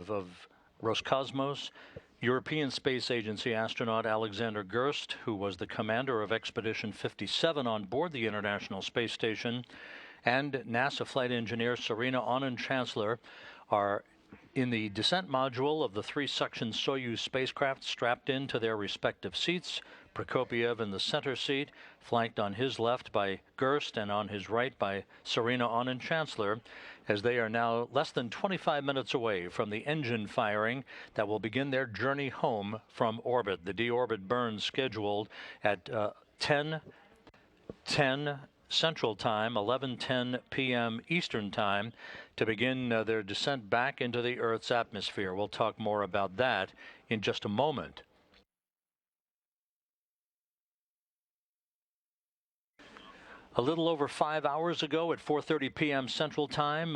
of Roscosmos, European Space Agency astronaut Alexander Gerst, who was the commander of Expedition 57 on board the International Space Station, and NASA flight engineer Serena Auñón-Chancellor are in the descent module of the three-section Soyuz spacecraft, strapped into their respective seats. Prokopyev in the center seat, flanked on his left by Gerst and on his right by Serena Auñón-Chancellor, as they are now less than 25 minutes away from the engine firing that will begin their journey home from orbit. The deorbit burn scheduled at 10:10 Central Time, 11:10 p.m. Eastern Time, to begin their descent back into the Earth's atmosphere. We'll talk more about that in just a moment. A little over 5 hours ago at 4:30 p.m. Central Time,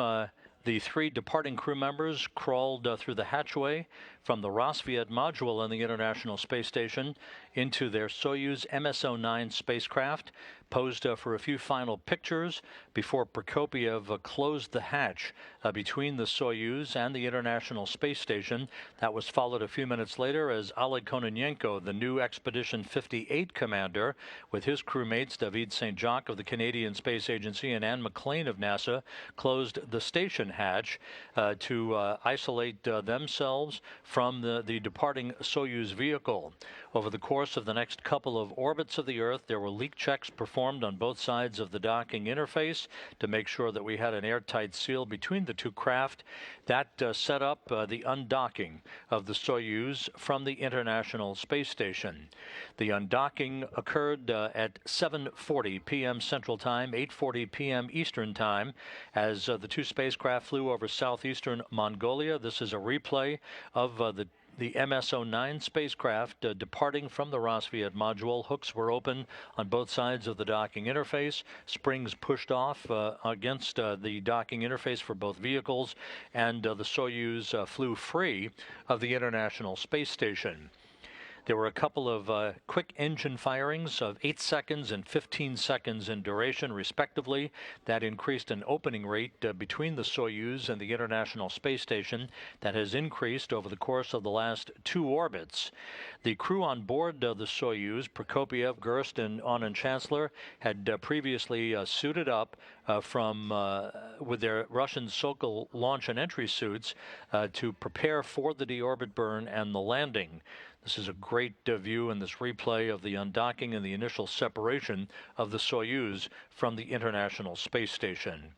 the three departing crew members crawled through the hatchway from the Rosviet module on the International Space Station into their Soyuz MS-09 spacecraft, posed for a few final pictures before Prokopyev closed the hatch between the Soyuz and the International Space Station. That was followed a few minutes later as Oleg Kononenko, the new Expedition 58 commander, with his crewmates David St. Jacques of the Canadian Space Agency and Anne McLean of NASA, closed the station hatch to isolate themselves from the departing Soyuz vehicle. Over the course of the next couple of orbits of the Earth, there were leak checks performed on both sides of the docking interface to make sure that we had an airtight seal between the two craft. That set up the undocking of the Soyuz from the International Space Station. The undocking occurred at 7:40 p.m. Central Time, 8:40 p.m. Eastern Time, as the two spacecraft flew over southeastern Mongolia. This is a replay of the MS-09 spacecraft departing from the Rosviet module. Hooks were open on both sides of the docking interface. Springs pushed off against the docking interface for both vehicles, and the Soyuz flew free of the International Space Station. There were a couple of quick engine firings of 8 seconds and 15 seconds in duration, respectively. That increased an opening rate between the Soyuz and the International Space Station that has increased over the course of the last two orbits. The crew on board the Soyuz, Prokopyev, Gerst, and Auñón-Chancellor, had previously suited up with their Russian Sokol launch and entry suits to prepare for the deorbit burn and the landing. This is a great view in this replay of the undocking and the initial separation of the Soyuz from the International Space Station.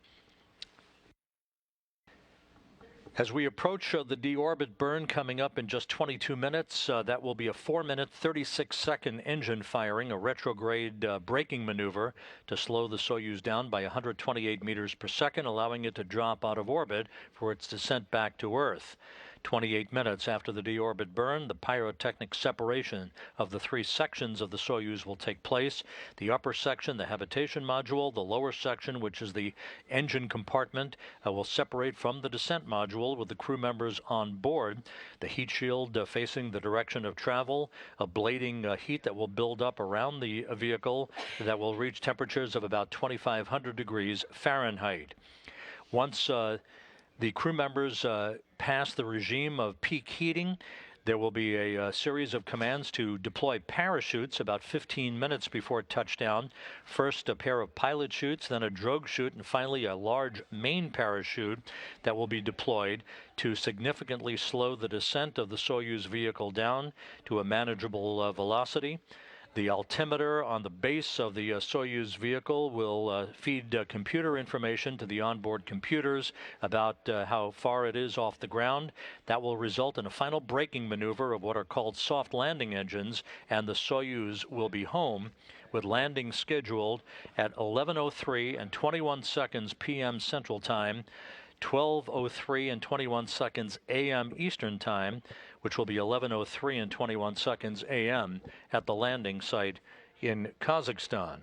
As we approach the deorbit burn coming up in just 22 minutes, that will be a 4-minute, 36-second engine firing, a retrograde braking maneuver to slow the Soyuz down by 128 meters per second, allowing it to drop out of orbit for its descent back to Earth. 28 minutes after the deorbit burn, the pyrotechnic separation of the three sections of the Soyuz will take place. The upper section, the habitation module, the lower section, which is the engine compartment, will separate from the descent module with the crew members on board. The heat shield facing the direction of travel, a blading heat that will build up around the vehicle that will reach temperatures of about 2,500 degrees Fahrenheit. Once the crew members pass the regime of peak heating, there will be a series of commands to deploy parachutes about 15 minutes before touchdown. First, a pair of pilot chutes, then a drogue chute, and finally a large main parachute that will be deployed to significantly slow the descent of the Soyuz vehicle down to a manageable velocity. The altimeter on the base of the Soyuz vehicle will feed computer information to the onboard computers about how far it is off the ground. That will result in a final braking maneuver of what are called soft landing engines, and the Soyuz will be home, with landing scheduled at 11:03 and 21 seconds p.m. Central Time, 12:03 and 21 seconds a.m. Eastern Time, which will be 11:03 and 21 seconds a.m. at the landing site in Kazakhstan.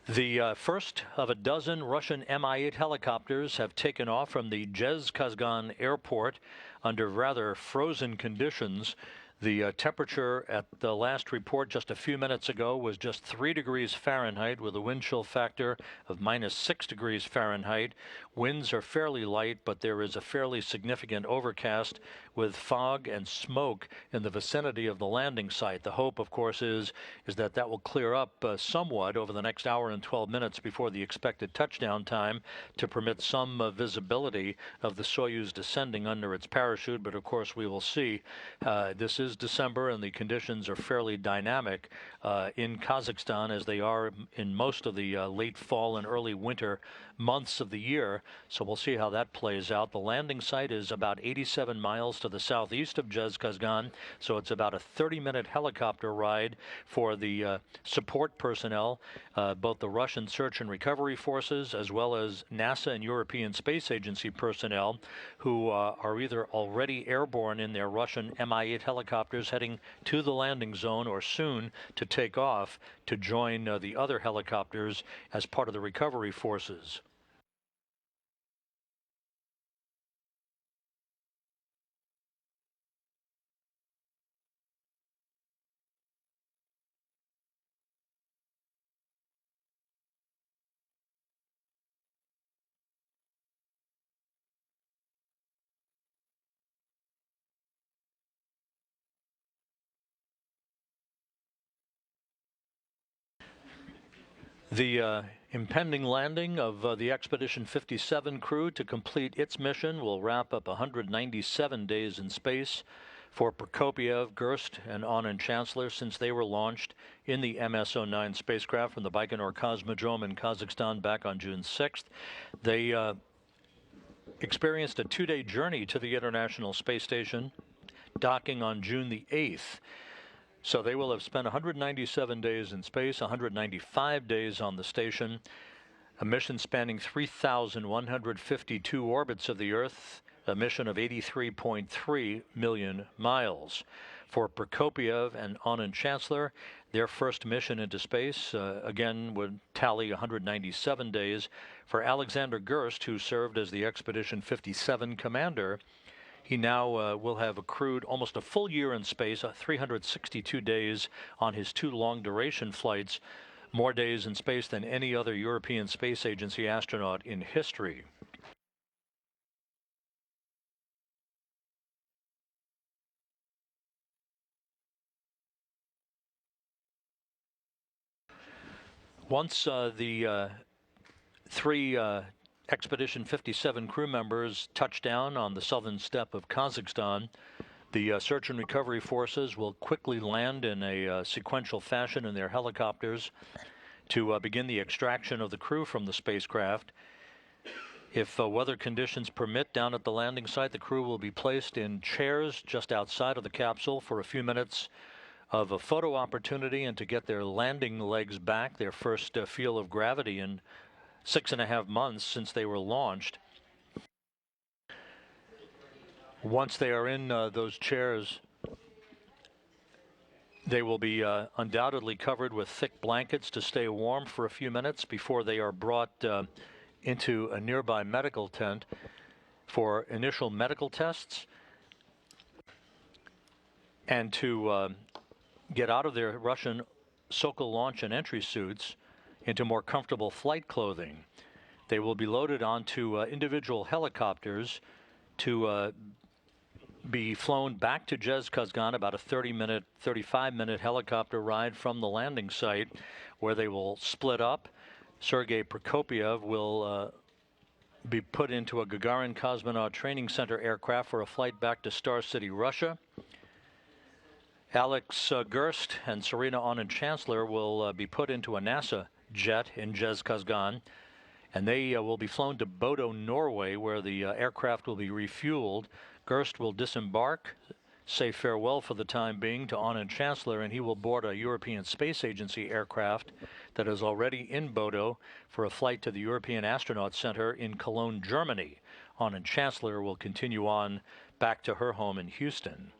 The first of a dozen Russian Mi-8 helicopters have taken off from the Gerst Airport under rather frozen conditions. The temperature at the last report just a few minutes ago was just 3 degrees Fahrenheit with a wind chill factor of -6 degrees Fahrenheit. Winds are fairly light, but there is a fairly significant overcast with fog and smoke in the vicinity of the landing site. The hope, of course, is that that will clear up somewhat over the next hour and 12 minutes before the expected touchdown time to permit some visibility of the Soyuz descending under its parachute. But of course, we will see. This is December, and the conditions are fairly dynamic in Kazakhstan, as they are in most of the late fall and early winter months of the year. So we'll see how that plays out. The landing site is about 87 miles to the southeast of Gerst, so it's about a 30-minute helicopter ride for the support personnel, both the Russian search and recovery forces, as well as NASA and European Space Agency personnel, who are either already airborne in their Russian Mi-8 helicopters heading to the landing zone, or soon to take off to join the other helicopters as part of the recovery forces. The impending landing of the Expedition 57 crew to complete its mission will wrap up 197 days in space for Prokopyev, Gerst, and Auñón-Chancellor since they were launched in the MS-09 spacecraft from the Baikonur Cosmodrome in Kazakhstan back on June 6th. They experienced a 2-day journey to the International Space Station, docking on June the 8th. So they will have spent 197 days in space, 195 days on the station, a mission spanning 3,152 orbits of the Earth, a mission of 83.3 million miles. For Prokopyev and Auñón-Chancellor, their first mission into space, again, would tally 197 days. For Alexander Gerst, who served as the Expedition 57 commander, he now will have accrued almost a full year in space, 362 days on his 2 long-duration flights, more days in space than any other European Space Agency astronaut in history. Once the 3 Expedition 57 crew members touch down on the southern steppe of Kazakhstan, the search and recovery forces will quickly land in a sequential fashion in their helicopters to begin the extraction of the crew from the spacecraft. If weather conditions permit down at the landing site, the crew will be placed in chairs just outside of the capsule for a few minutes of a photo opportunity and to get their landing legs back, their first feel of gravity in 6.5 months since they were launched. Once they are in those chairs, they will be undoubtedly covered with thick blankets to stay warm for a few minutes before they are brought into a nearby medical tent for initial medical tests and to get out of their Russian Sokol launch and entry suits into more comfortable flight clothing. They will be loaded onto individual helicopters to be flown back to Gerst, about a 35-minute helicopter ride from the landing site, where they will split up. Sergey Prokopyev will be put into a Gagarin Cosmonaut Training Center aircraft for a flight back to Star City, Russia. Alex Gerst and Serena Auñón-Chancellor will be put into a NASA jet in Gerst, and they will be flown to Bodo, Norway, where the aircraft will be refueled. Gerst will disembark, say farewell for the time being to Auñón-Chancellor, and he will board a European Space Agency aircraft that is already in Bodo for a flight to the European Astronaut Center in Cologne, Germany. Auñón-Chancellor will continue on back to her home in Houston.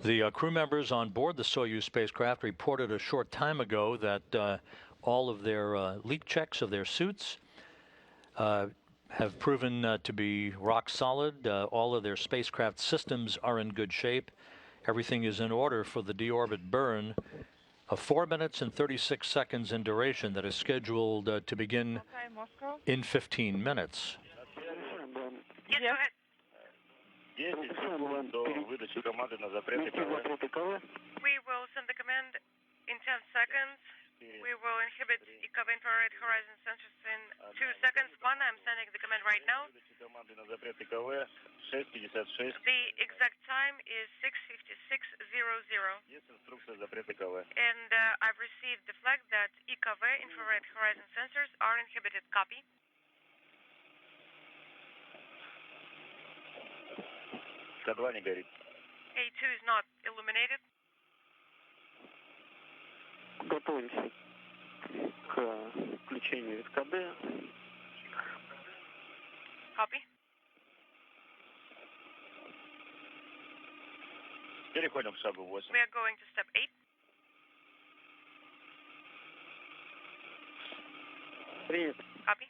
The crew members on board the Soyuz spacecraft reported a short time ago that all of their leak checks of their suits have proven to be rock solid. All of their spacecraft systems are in good shape. Everything is in order for the deorbit burn of 4 minutes and 36 seconds in duration that is scheduled to begin in 15 minutes. Yes, go ahead. 10 секунд до выдачи команды на запреты КВ. We will send the command in 10 seconds. We will inhibit IKV infrared horizon sensors in 2 seconds. One, I'm sending the command right now. The exact time is 6:56:00. And I've received the flag that IKV infrared horizon sensors are inhibited. Copy. К2 не горит. A2 is not illuminated. Готовимся к включению СКД. Copy. Переходим к шагу 8. We are going to step 8. Принято. Copy.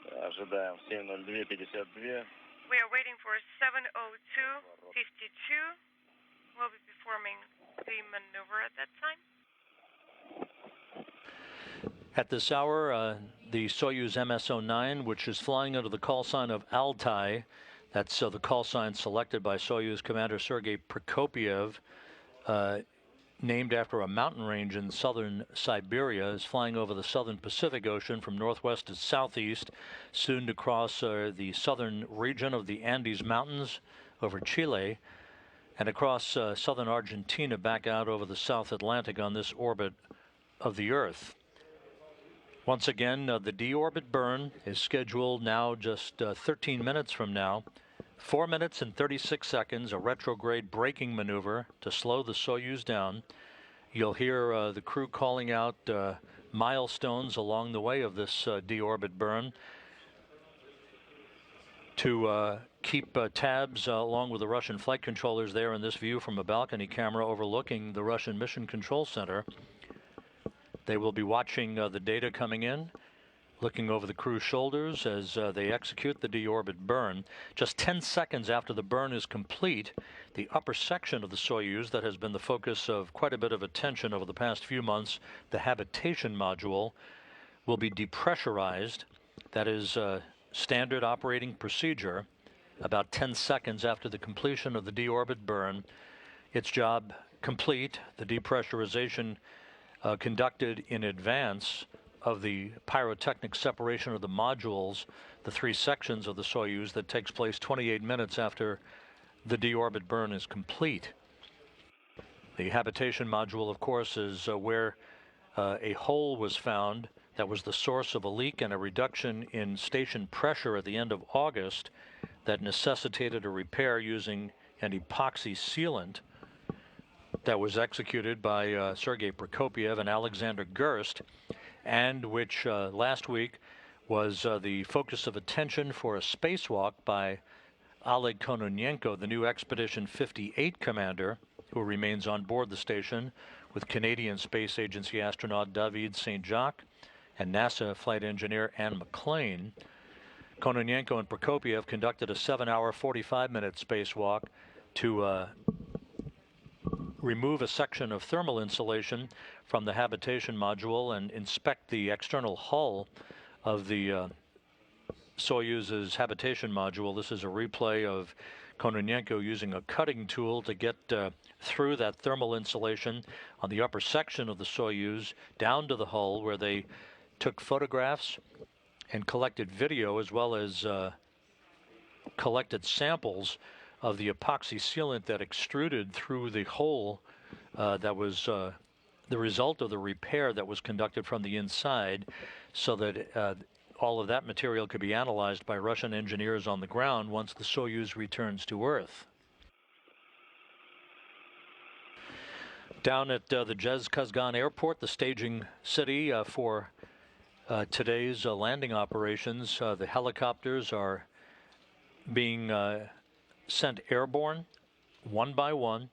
Ожидаем 7:02:52. We are waiting for 7:02:52. We'll be performing the maneuver at that time. At this hour, the Soyuz MS-09, which is flying under the call sign of Altai, that's the call sign selected by Soyuz Commander Sergey Prokopyev, named after a mountain range in southern Siberia, is flying over the southern Pacific Ocean from northwest to southeast, soon to cross the southern region of the Andes Mountains over Chile, and across southern Argentina back out over the South Atlantic on this orbit of the Earth. Once again, the deorbit burn is scheduled now just 13 minutes from now. 4 minutes and 36 seconds, a retrograde braking maneuver to slow the Soyuz down. You'll hear the crew calling out milestones along the way of this deorbit burn to keep tabs along with the Russian flight controllers there in this view from a balcony camera overlooking the Russian Mission Control Center. They will be watching the data coming in, looking over the crew's shoulders as they execute the deorbit burn. Just 10 seconds after the burn is complete, the upper section of the Soyuz that has been the focus of quite a bit of attention over the past few months, the habitation module, will be depressurized. That is standard operating procedure. About 10 seconds after the completion of the deorbit burn, its job complete, the depressurization conducted in advance of the pyrotechnic separation of the modules, the 3 sections of the Soyuz, that takes place 28 minutes after the deorbit burn is complete. The habitation module, of course, is where a hole was found that was the source of a leak and a reduction in station pressure at the end of August that necessitated a repair using an epoxy sealant that was executed by Sergey Prokopyev and Alexander Gerst, and which last week was the focus of attention for a spacewalk by Oleg Kononenko, the new Expedition 58 commander, who remains on board the station with Canadian Space Agency astronaut David St. Jacques and NASA flight engineer Anne McClain. Kononenko and Prokopyev conducted a 7-hour, 45-minute spacewalk to remove a section of thermal insulation from the habitation module and inspect the external hull of the Soyuz's habitation module. This is a replay of Kononenko using a cutting tool to get through that thermal insulation on the upper section of the Soyuz down to the hull, where they took photographs and collected video, as well as collected samples of the epoxy sealant that extruded through the hole that was the result of the repair that was conducted from the inside, so that all of that material could be analyzed by Russian engineers on the ground once the Soyuz returns to Earth. Down at the Gerst airport, the staging city for today's landing operations, the helicopters are being sent airborne one by one.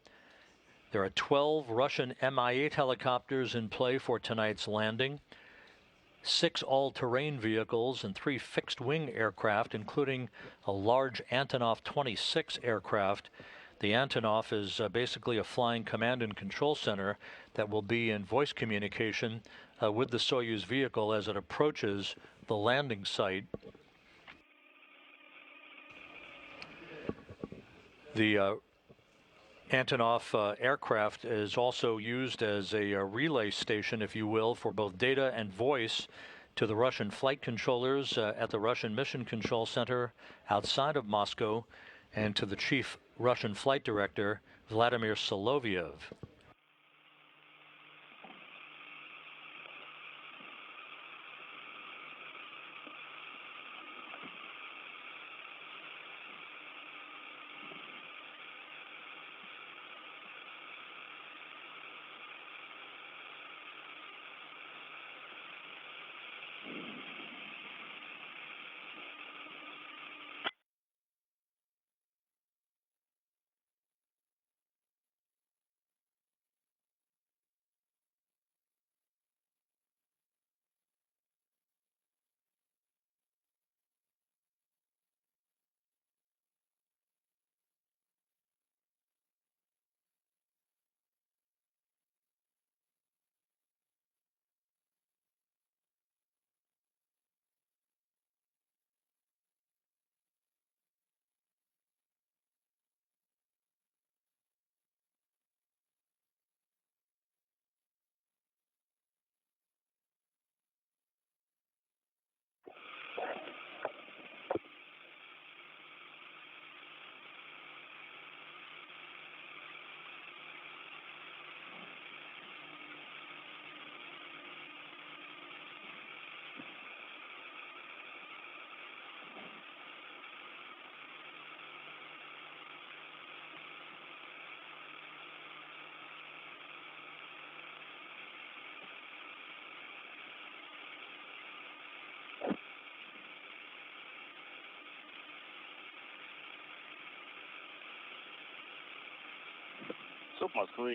There are 12 Russian Mi-8 helicopters in play for tonight's landing, 6 all-terrain vehicles and 3 fixed-wing aircraft, including a large Antonov 26 aircraft. The Antonov is basically a flying command and control center that will be in voice communication with the Soyuz vehicle as it approaches the landing site. The Antonov aircraft is also used as a relay station, if you will, for both data and voice to the Russian flight controllers at the Russian Mission Control Center outside of Moscow, and to the chief Russian flight director, Vladimir Solovyev.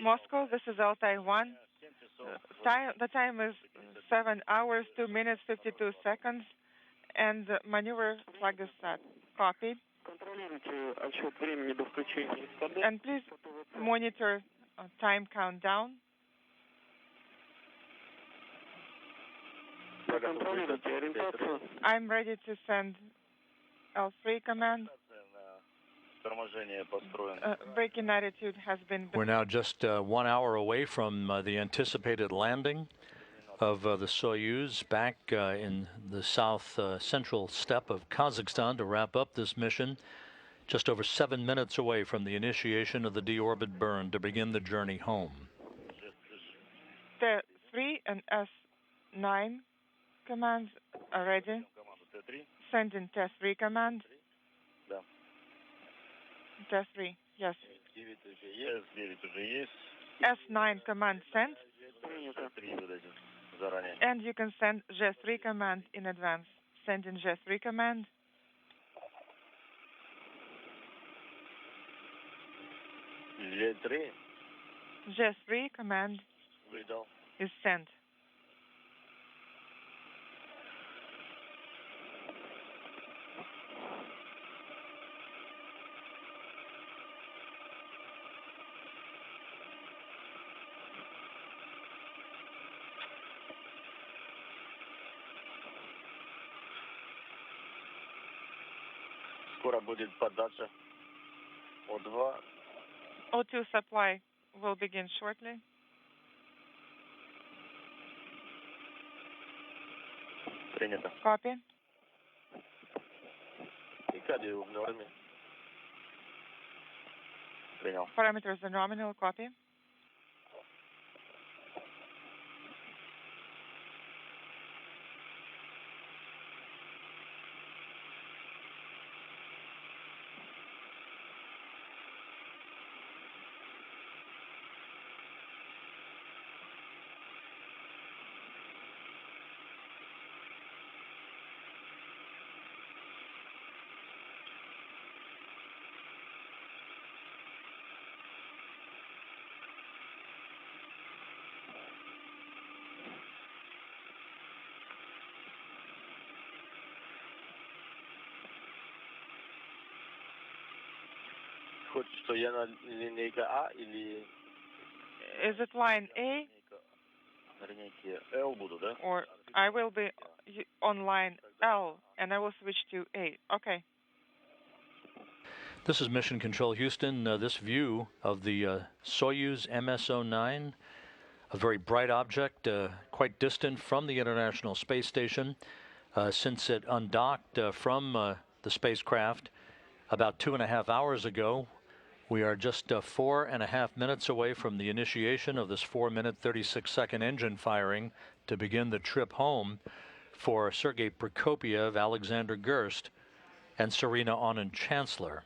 Moscow, this is Altai 1. The time is 7 hours, 2 minutes, 52 seconds, and maneuver flag is set. Copy. And please monitor time countdown. I'm ready to send L3 command. Braking attitude has been... We're now just 1 hour away from the anticipated landing of the Soyuz back in the south central steppe of Kazakhstan to wrap up this mission. Just over 7 minutes away from the initiation of the deorbit burn to begin the journey home. The 3 and S9 commands are ready. Sending test 3 command. Test 3, yes. S9 command sent. And you can send Gerst 3 command in advance. Sending Gerst 3 command. Gerst 3 command is sent. Скоро будет подача О2. O2 supply will begin shortly. Принято. Copy. И кадию в норме. Принял. Parameters are nominal. Copy. Хочешь, что я на линейка А или Is it line A, на линейке L буду, да? or I will be on line L and I will switch to A? Okay. This is Mission Control Houston. This view of the Soyuz MS-09, a very bright object, quite distant from the International Space Station. Since it undocked from the spacecraft about 2.5 hours ago, we are just 4.5 minutes away from the initiation of this 4-minute, 36-second engine firing to begin the trip home for Sergey Prokopyev, Alexander Gerst, and Serena Auñón-Chancellor.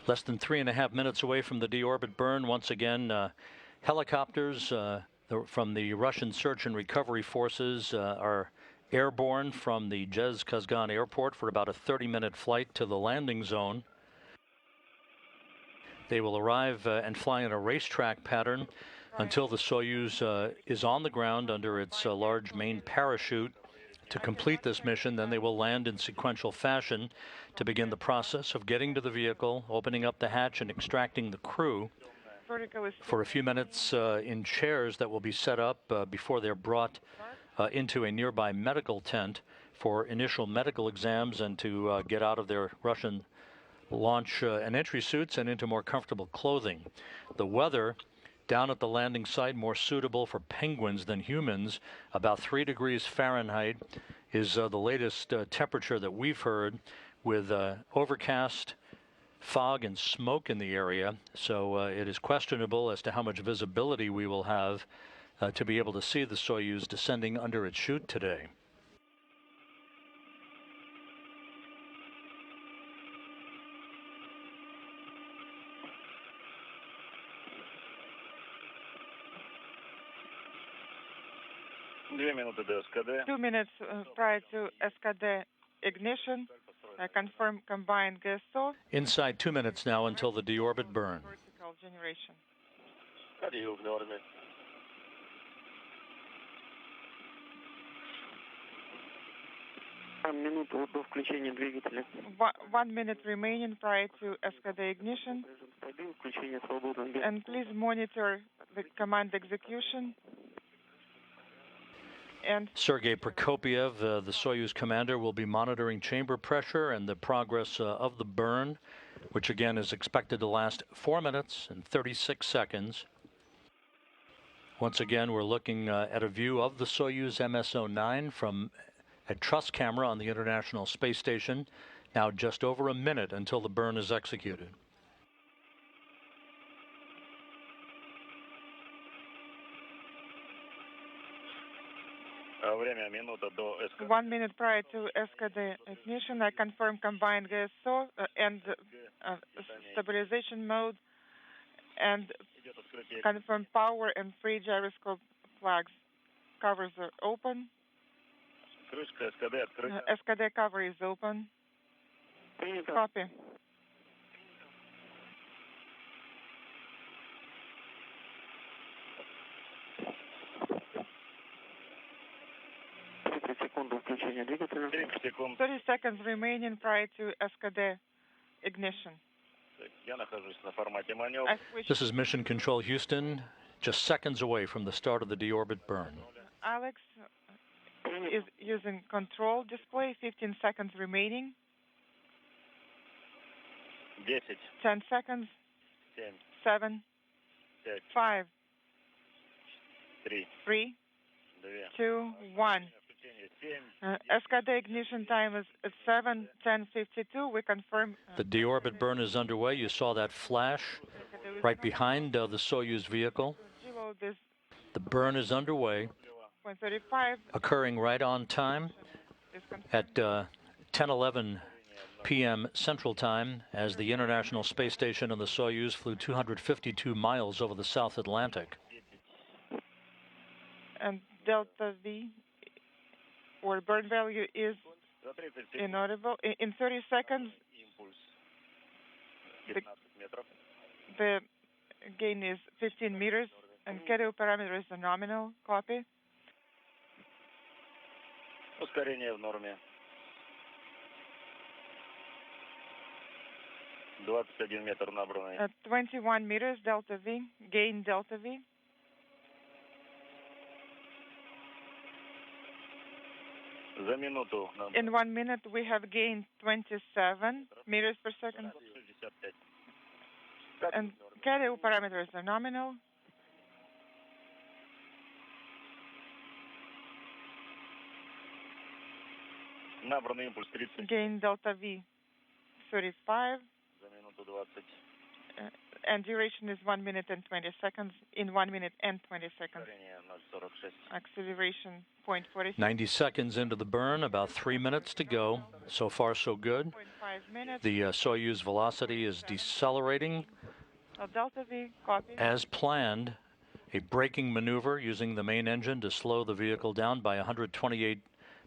Less than 3.5 minutes away from the deorbit burn. Once again, helicopters from the Russian Search and Recovery Forces are airborne from the Gerst airport for about a 30-minute flight to the landing zone. They will arrive and fly in a racetrack pattern until the Soyuz is on the ground under its large main parachute. To complete this mission, then they will land in sequential fashion to begin the process of getting to the vehicle, opening up the hatch, and extracting the crew for a few minutes in chairs that will be set up before they're brought into a nearby medical tent for initial medical exams and to get out of their Russian launch and entry suits and into more comfortable clothing. The weather down at the landing site, more suitable for penguins than humans, about 3 degrees Fahrenheit is the latest temperature that we've heard, with overcast, fog and smoke in the area. So it is questionable as to how much visibility we will have to be able to see the Soyuz descending under its chute today. СКД. 2 minutes prior to SKD ignition. I confirm combined GSO. Inside 2 minutes now until the deorbit burn. Vertical generation. в норме. Минуту до включения двигателя. 1 minute remaining prior to SKD ignition. Включение свободно. And please monitor the command execution. And Sergey Prokopyev, the Soyuz commander, will be monitoring chamber pressure and the progress of the burn, which again is expected to last 4 minutes and 36 seconds. Once again, we're looking at a view of the Soyuz MS-09 from a truss camera on the International Space Station. Now just over a minute until the burn is executed. Время минута до СКД. 1 minute prior to SKD ignition. I confirm combined GSO and stabilization mode, and Идет открытие. confirm power and free gyroscope flags. Covers are open. Крышка СКД открыта. SKD cover is open. Принято. Copy. Секунду включения двигателя. 30 секунд. 30 seconds remaining prior to SKD ignition. Я нахожусь на формате маневр. I switch This is Mission Control Houston. just seconds away from the start of the deorbit burn. Alex is using control display, 15 seconds remaining. 10, 10 seconds. 7, 7, 5, 5, 3, 3, 2, 2, 1. включение 7, SKD ignition time is at 7:10:52. We confirm. The deorbit burn is underway. You saw that flash right behind the Soyuz vehicle. Zero, this The burn is underway, 0.35 occurring right on time is confirmed. at 10:11 p.m. Central Time, as the International Space Station and the Soyuz flew 252 miles over the South Atlantic. And delta V, or burn value, is за 30 секунд inaudible. In 30 seconds, импульс 15 метров. the gain is 15 meters, and KDO parameters are nominal. Copy. Ускорение в норме. 21 метр набранный. At 21 meters, delta V, gain delta V. За минуту нам In 1 minute, we have gained 27 meters per second, 65. and KDO parameters are nominal. Набранный импульс 30. Gain delta V, 35, За минуту 20. and duration is 1 minute and 20 seconds. In 1 minute and 20 seconds, Ускорение 0,46. acceleration 0.46. 90 seconds into the burn, about 3 minutes to go. So far, so good. 0.5 minutes. The Soyuz velocity is decelerating Delta V, copy. as planned. A braking maneuver using the main engine to slow the vehicle down by 128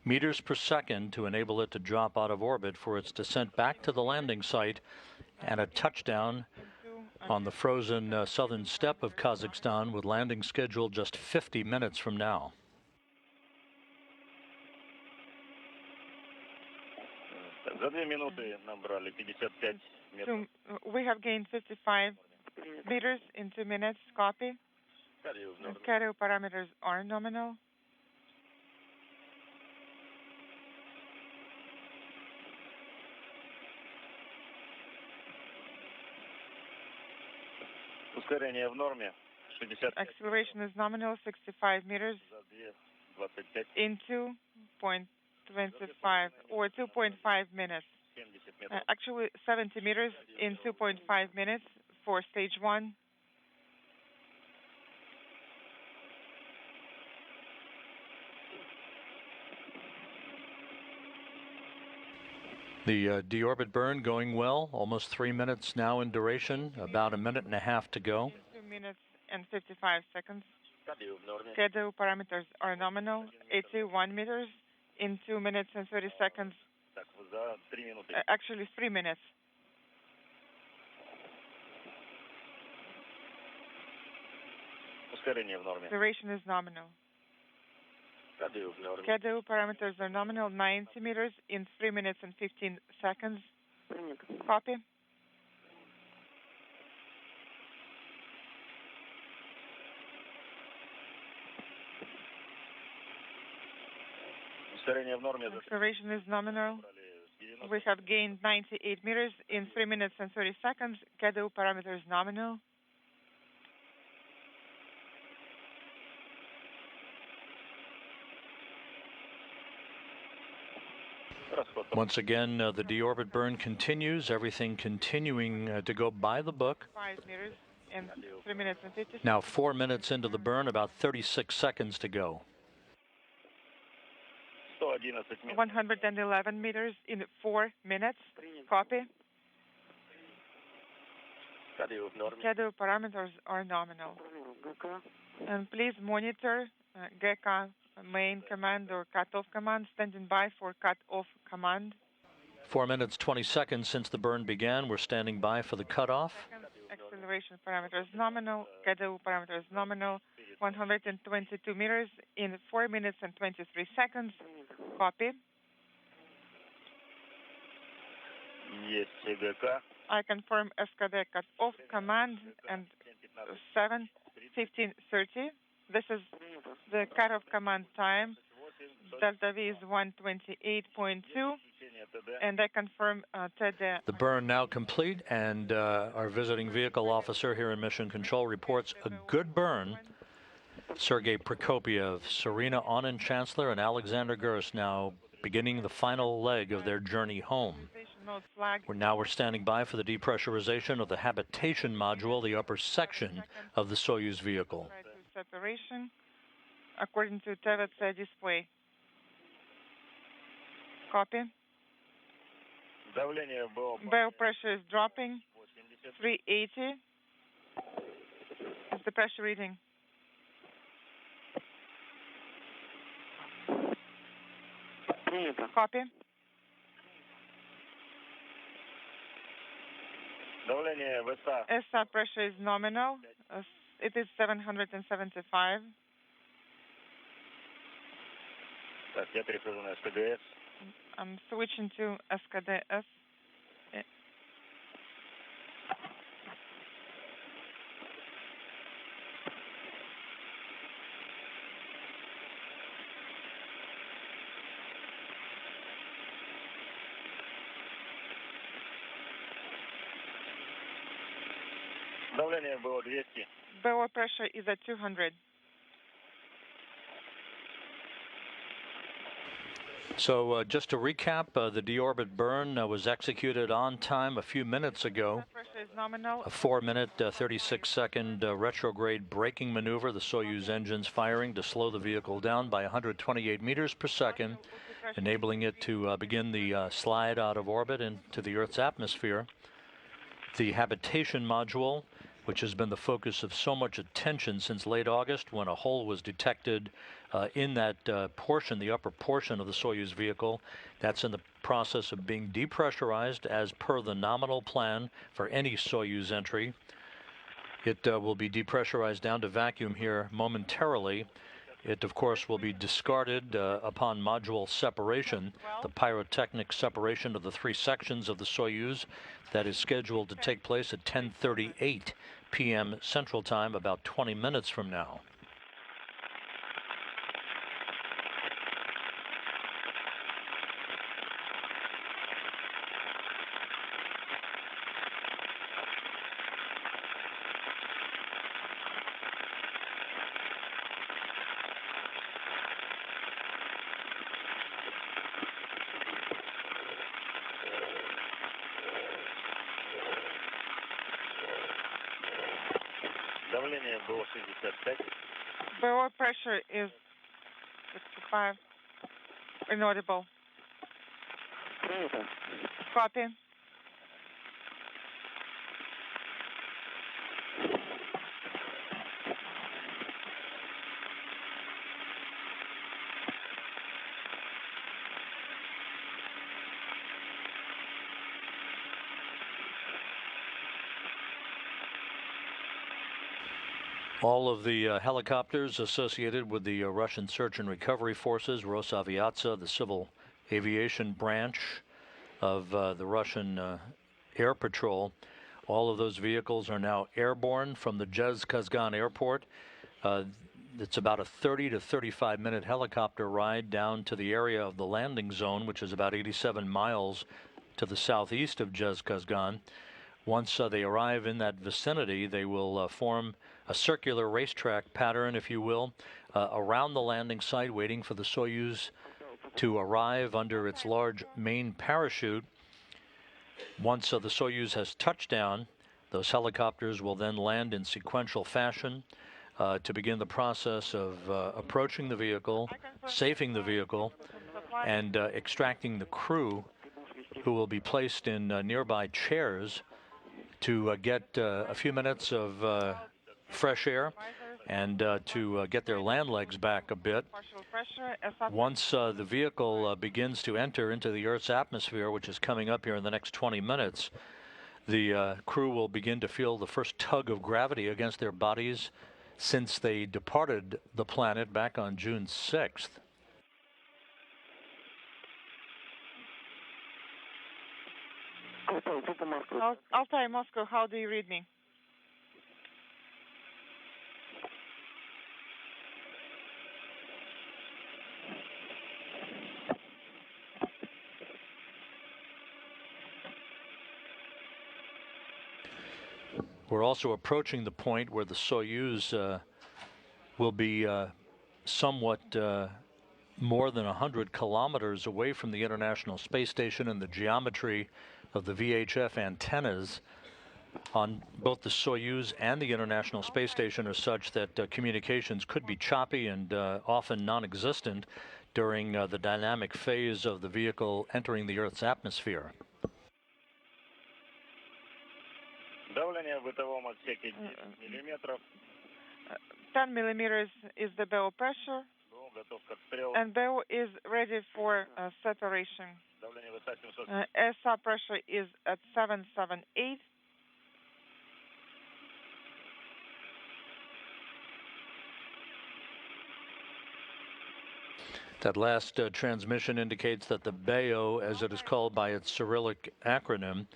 meters per second to enable it to drop out of orbit for its descent back to the landing site and a touchdown on the frozen southern steppe of Kazakhstan, with landing scheduled just 50 minutes from now. За 2 минуты набрали 55 метров. We have gained 55 meters in 2 minutes. Copy. Скорее в норме. KDO parameters are nominal. Ускорение в норме. 60 Acceleration is nominal, 65 meters за 2, 25, in 2.25 or 2.5 minutes. 70 метров. Actually, 70 meters in 2.5 minutes for stage 1. The deorbit burn going well, almost 3 minutes now in duration, about a minute and a half to go. 2 minutes and 55 seconds. Скорее в норме. KDO parameters are nominal, 81 meters in 2 minutes and 30 seconds. Так, за 3 минуты. Actually, 3 minutes. Ускорение в норме. Duration is nominal. Скорее в норме. KDO parameters are nominal, 90 meters in 3 minutes and 15 seconds. Copy. Ускорение в норме. За Acceleration is nominal. набрали 90. We have gained 98 meters in 3 minutes and 30 seconds. KDO parameters nominal. Расход. Once again, the deorbit burn continues, everything continuing to go by the book. 5 meters in 3 minutes and 50 seconds. Now 4 minutes into the burn, about 36 seconds to go. 111 метров. 111 meters in 4 minutes. Copy. Скорее в норме. KDO parameters are nominal. And please monitor GECA main command or cutoff command, standing by for cutoff command. 4 minutes, 20 seconds since the burn began. We're standing by for the cutoff. Acceleration parameters nominal, KDO parameters nominal, 122 meters in 4 minutes and 23 seconds. Copy. Есть ЕГК. I confirm SKD cutoff command and 7, 15:30. This is the cutoff command time. Delta V is 128.2, and I confirm TD. The burn now complete, and our visiting vehicle officer here in Mission Control reports a good burn. Sergey Prokopyev, Serena, Auñón-Chancellor, and Alexander Gerst now beginning the final leg of their journey home. We're standing by for the depressurization of the habitation module, the upper section of the Soyuz vehicle. Separation according to TVC display. Copy. Bow pressure is dropping. 380 is the pressure reading. Copy. SA pressure is nominal. It is 775. I'm switching to SKDS. Bow pressure is at 200. So just to recap, the deorbit burn was executed on time a few minutes ago. Pressure is nominal. A 4-minute, 36-second retrograde braking maneuver. The Soyuz engines firing to slow the vehicle down by 128 meters per second, enabling it to begin the slide out of orbit into the Earth's atmosphere. The habitation module, which has been the focus of so much attention since late August when a hole was detected in that portion, the upper portion of the Soyuz vehicle. That's in the process of being depressurized as per the nominal plan for any Soyuz entry. It will be depressurized down to vacuum here momentarily. It, of course, will be discarded upon module separation, the pyrotechnic separation of the three sections of the Soyuz. That is scheduled to take place at 10:38 p.m. Central Time, about 20 minutes from now. Bow pressure is 65. Inaudible. Copy. All of the helicopters associated with the Russian Search and Recovery Forces, Rosaviatsia, the civil aviation branch of the Russian Air Patrol, all of those vehicles are now airborne from the Gerst airport. It's about a 30 to 35 minute helicopter ride down to the area of the landing zone, which is about 87 miles to the southeast of Gerst. Once they arrive in that vicinity, they will form a circular racetrack pattern, if you will, around the landing site, waiting for the Soyuz to arrive under its large main parachute. Once the Soyuz has touched down, those helicopters will then land in sequential fashion to begin the process of approaching the vehicle, safing the vehicle, and extracting the crew, who will be placed in nearby chairs to get a few minutes of fresh air and to get their land legs back a bit. Once the vehicle begins to enter into the Earth's atmosphere, which is coming up here in the next 20 minutes, the crew will begin to feel the first tug of gravity against their bodies since they departed the planet back on June 6th. Altai, Moscow, how do you read me? We're also approaching the point where the Soyuz will be somewhat more than 100 kilometers away from the International Space Station, and the geometry of the VHF antennas on both the Soyuz and the International Space Station are such that communications could be choppy and often non-existent during the dynamic phase of the vehicle entering the Earth's atmosphere. 10 millimeters is the bow pressure, and bow is ready for separation. SR pressure is at 778. That last transmission indicates that the BAO, as it is called by its Cyrillic acronym,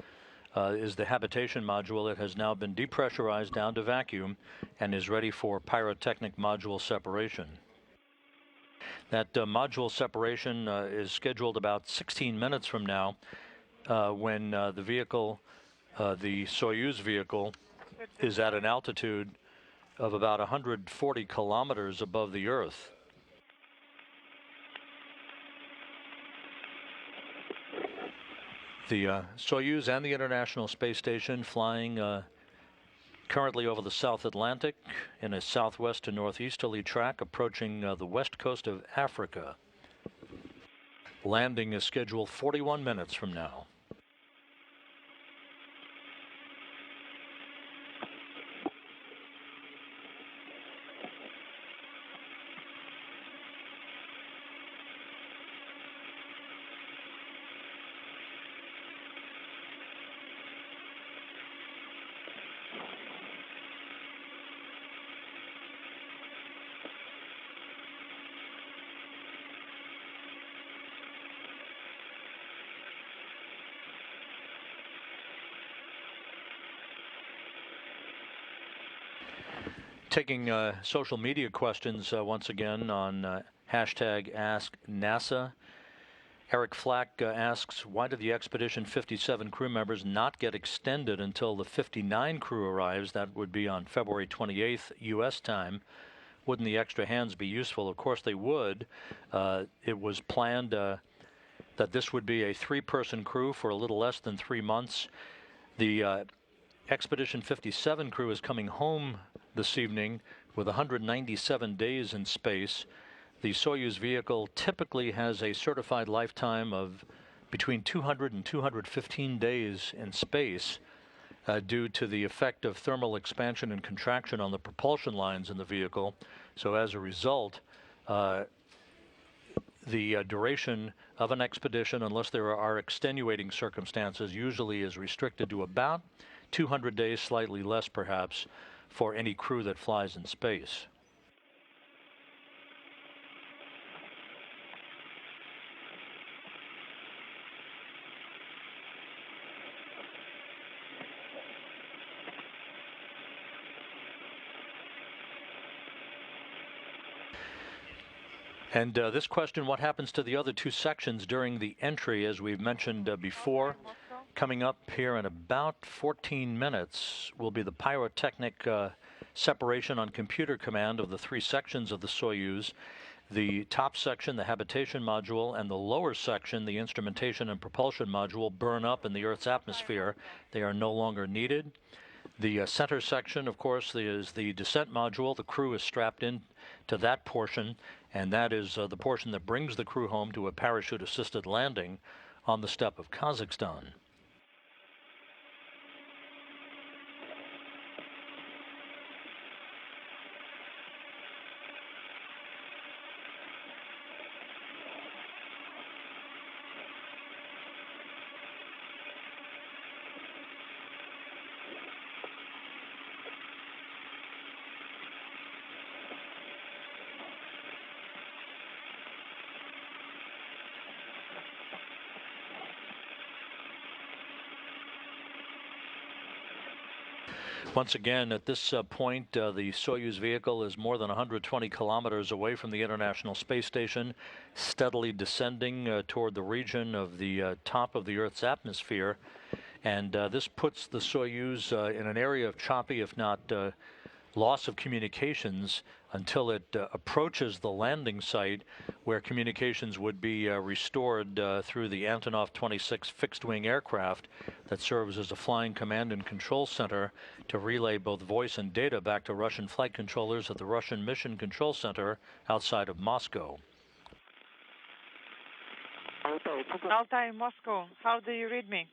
is the habitation module. It has now been depressurized down to vacuum and is ready for pyrotechnic module separation. That module separation is scheduled about 16 minutes from now when the vehicle, the Soyuz vehicle, is at an altitude of about 140 kilometers above the Earth. The Soyuz and the International Space Station flying currently over the South Atlantic in a southwest to northeasterly track, approaching the west coast of Africa. Landing is scheduled 41 minutes from now. Taking social media questions once again on hashtag AskNASA. Eric Flack asks, why did the Expedition 57 crew members not get extended until the 59 crew arrives? That would be on February 28th U.S. time. Wouldn't the extra hands be useful? Of course they would. It was planned that this would be a 3-person crew for a little less than 3 months. The Expedition 57 crew is coming home this evening with 197 days in space. The Soyuz vehicle typically has a certified lifetime of between 200 and 215 days in space due to the effect of thermal expansion and contraction on the propulsion lines in the vehicle. So as a result, the duration of an expedition, unless there are extenuating circumstances, usually is restricted to about 200 days, slightly less perhaps, for any crew that flies in space. And this question, what happens to the other 2 sections during the entry, as we've mentioned before? Coming up here in about 14 minutes will be the pyrotechnic separation on computer command of the 3 sections of the Soyuz. The top section, the habitation module, and the lower section, the instrumentation and propulsion module, burn up in the Earth's atmosphere. They are no longer needed. The center section, of course, is the descent module. The crew is strapped in to that portion, and that is the portion that brings the crew home to a parachute-assisted landing on the steppe of Kazakhstan. Once again, at this point, the Soyuz vehicle is more than 120 kilometers away from the International Space Station, steadily descending toward the region of the top of the Earth's atmosphere. And this puts the Soyuz in an area of choppy, if not loss of communications, until it approaches the landing site, where communications would be restored through the Antonov 26 fixed-wing aircraft that serves as a flying command and control center to relay both voice and data back to Russian flight controllers at the Russian Mission Control Center outside of Moscow. Altai, Moscow, how do you read me?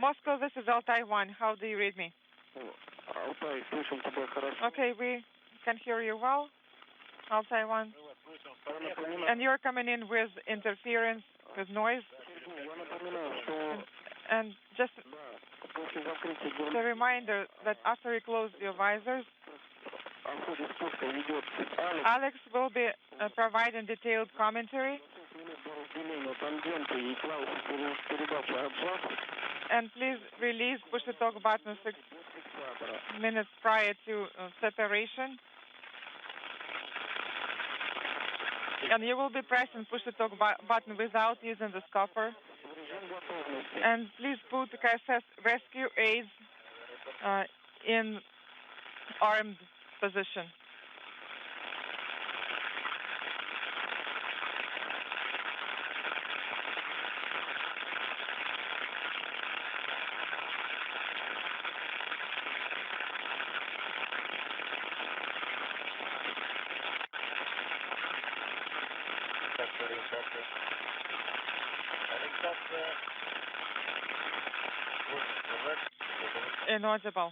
Moscow, this is Altai 1. How do you read me? Okay, we can hear you well. Altai 1. And you're coming in with interference, with noise. And just a reminder that after you close your visors, Alex will be providing detailed commentary. And please release push-to-talk button 6 minutes prior to separation. And you will be pressing push-to-talk button without using the scopper. And please put KSS rescue aids in armed position. Inaudible.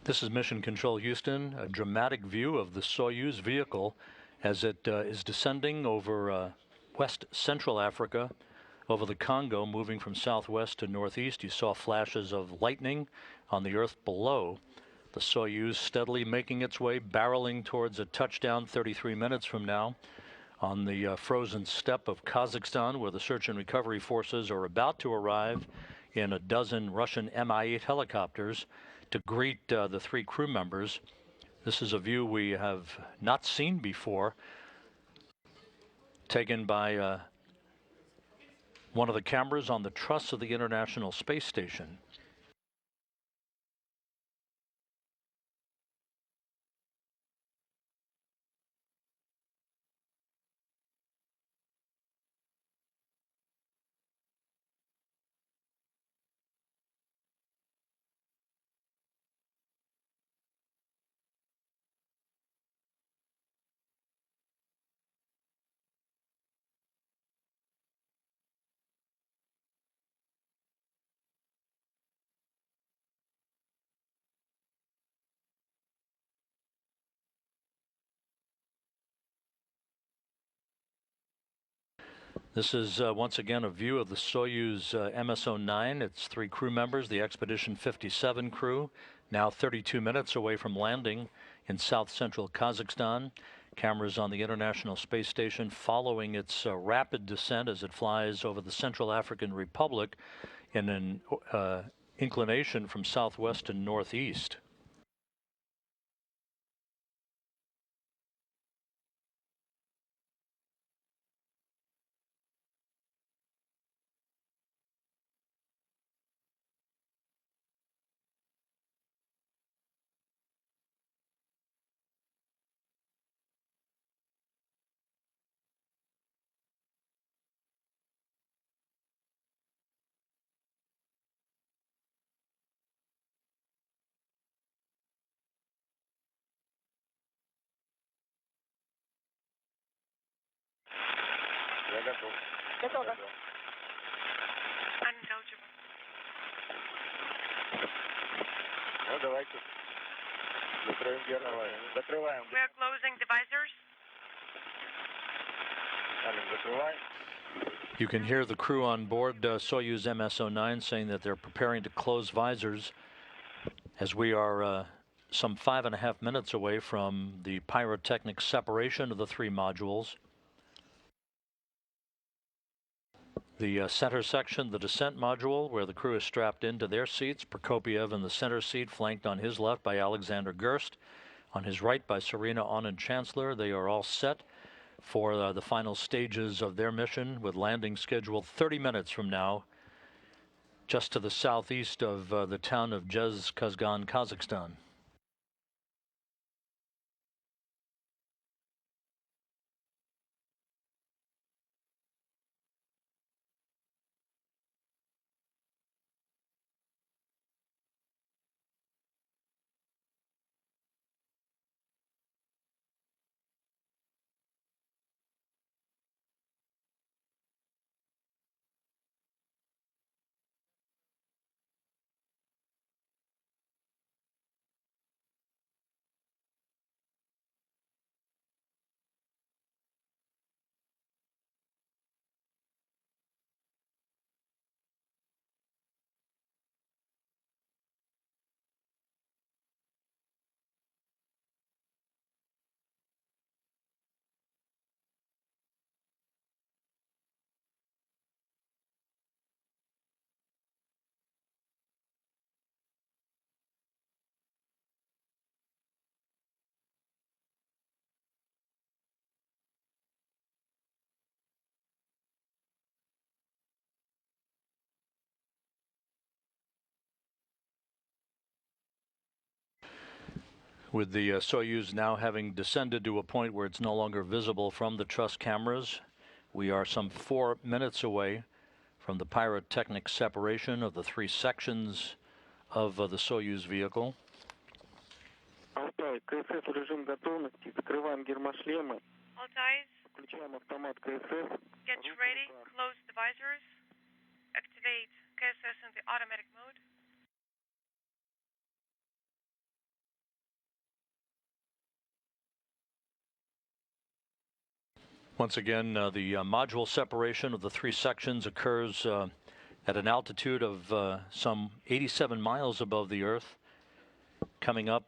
This is Mission Control Houston, a dramatic view of the Soyuz vehicle as it is descending over West Central Africa, over the Congo, moving from southwest to northeast. You saw flashes of lightning on the earth below. The Soyuz steadily making its way, barreling towards a touchdown 33 minutes from now on the frozen steppe of Kazakhstan, where the search and recovery forces are about to arrive in a dozen Russian Mi-8 helicopters to greet the 3 crew members. This is a view we have not seen before, taken by one of the cameras on the truss of the International Space Station. This is once again a view of the Soyuz MS-09. Its 3 crew members, the Expedition 57 crew, now 32 minutes away from landing in south-central Kazakhstan. Cameras on the International Space Station following its rapid descent as it flies over the Central African Republic in an inclination from southwest to northeast. Я готов. Готово. Unintelligible. Ну, давайте. Закроем первое. Закрываем. We are closing the visors. Ален, закрываем. You can hear the crew on board Soyuz MS-09 saying that they're preparing to close visors as we are some 5.5 minutes away from the pyrotechnic separation of the 3 modules. The center section, the descent module, where the crew is strapped into their seats, Prokopyev in the center seat, flanked on his left by Alexander Gerst, on his right by Serena, Auñón-Chancellor. They are all set for the final stages of their mission, with landing scheduled 30 minutes from now, just to the southeast of the town of Gerst, Kazakhstan. With the Soyuz now having descended to a point where it's no longer visible from the truss cameras, we are some 4 minutes away from the pyrotechnic separation of the 3 sections of the Soyuz vehicle. Алтай, КСС в режим готовности. Закрываем гермошлемы. Altais, Включаем автомат КСС. get ready, close the visors, activate KSS in the automatic mode. Once again, the module separation of the 3 sections occurs at an altitude of some 87 miles above the Earth, coming up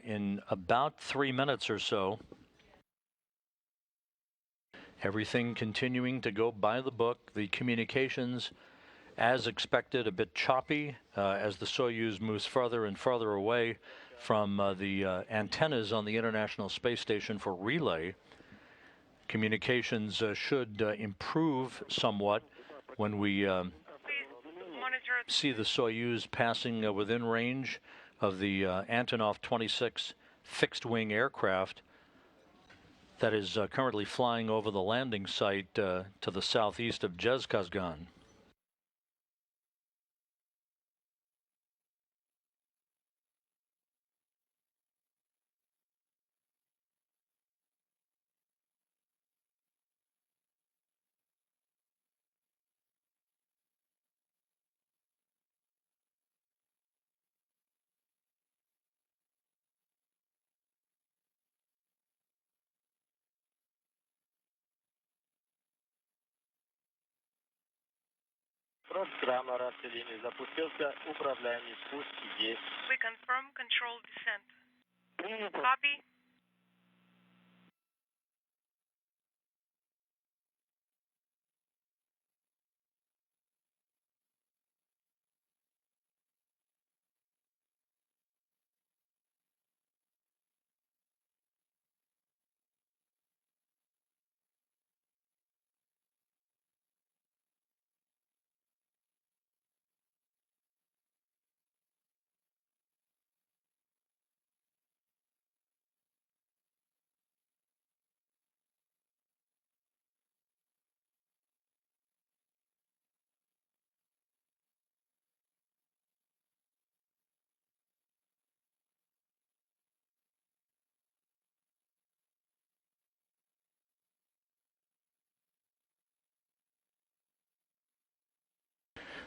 in about 3 minutes or so. Everything continuing to go by the book. The communications, as expected, a bit choppy as the Soyuz moves further and further away from the antennas on the International Space Station for relay. Communications should improve somewhat when we see the Soyuz passing within range of the Antonov 26 fixed-wing aircraft that is currently flying over the landing site to the southeast of Gerst, Kazakhstan. Росграмма расселение запустился, управляемый спуск есть. We confirm control descent. Copy.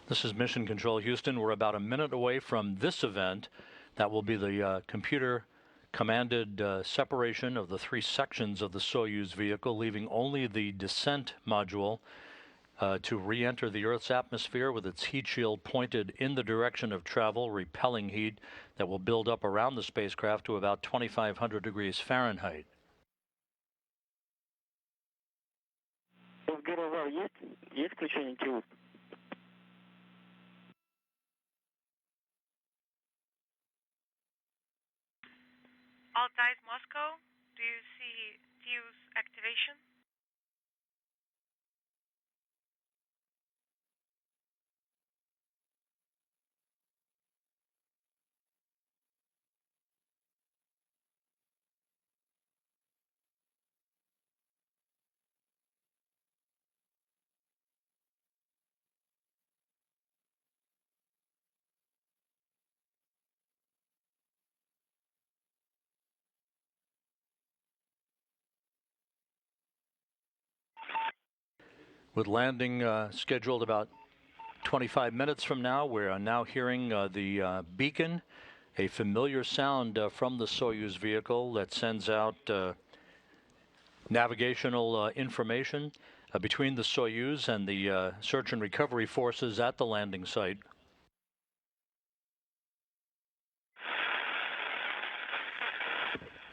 This is Mission Control Houston. We're about a minute away from this event. That will be the computer-commanded separation of the three sections of the Soyuz vehicle, leaving only the descent module to re-enter the Earth's atmosphere with its heat shield pointed in the direction of travel, repelling heat that will build up around the spacecraft to about 2,500 degrees Fahrenheit. Есть включение ТИУ? Altais Moscow, do you see TU's activation? With landing scheduled about 25 minutes from now, we are now hearing the beacon, a familiar sound from the Soyuz vehicle that sends out navigational information between the Soyuz and the search and recovery forces at the landing site.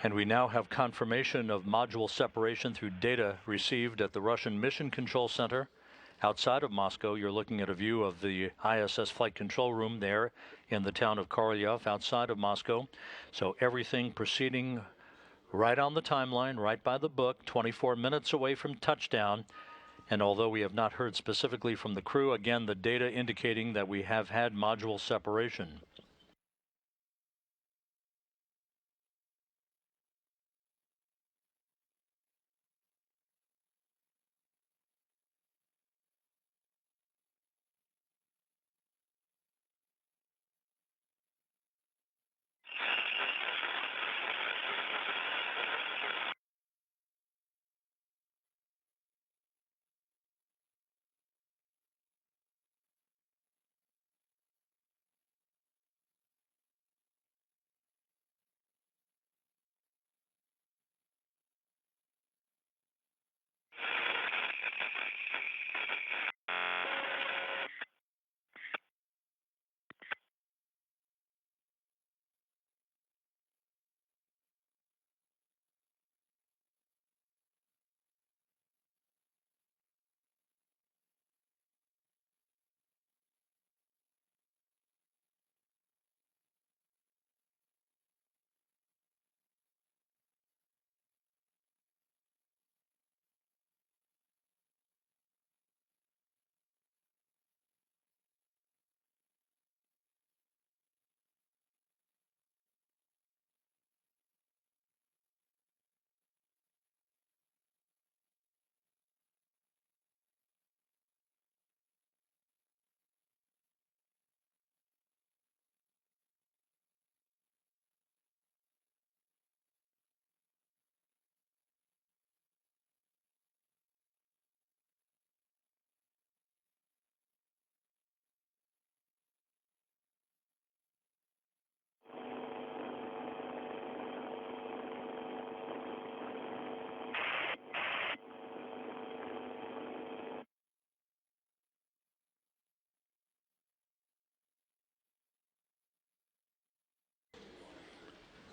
And we now have confirmation of module separation through data received at the Russian Mission Control Center outside of Moscow. You're looking at a view of the ISS flight control room there in the town of Korolyov outside of Moscow. So everything proceeding right on the timeline, right by the book, 24 minutes away from touchdown. And although we have not heard specifically from the crew, again, the data indicating that we have had module separation.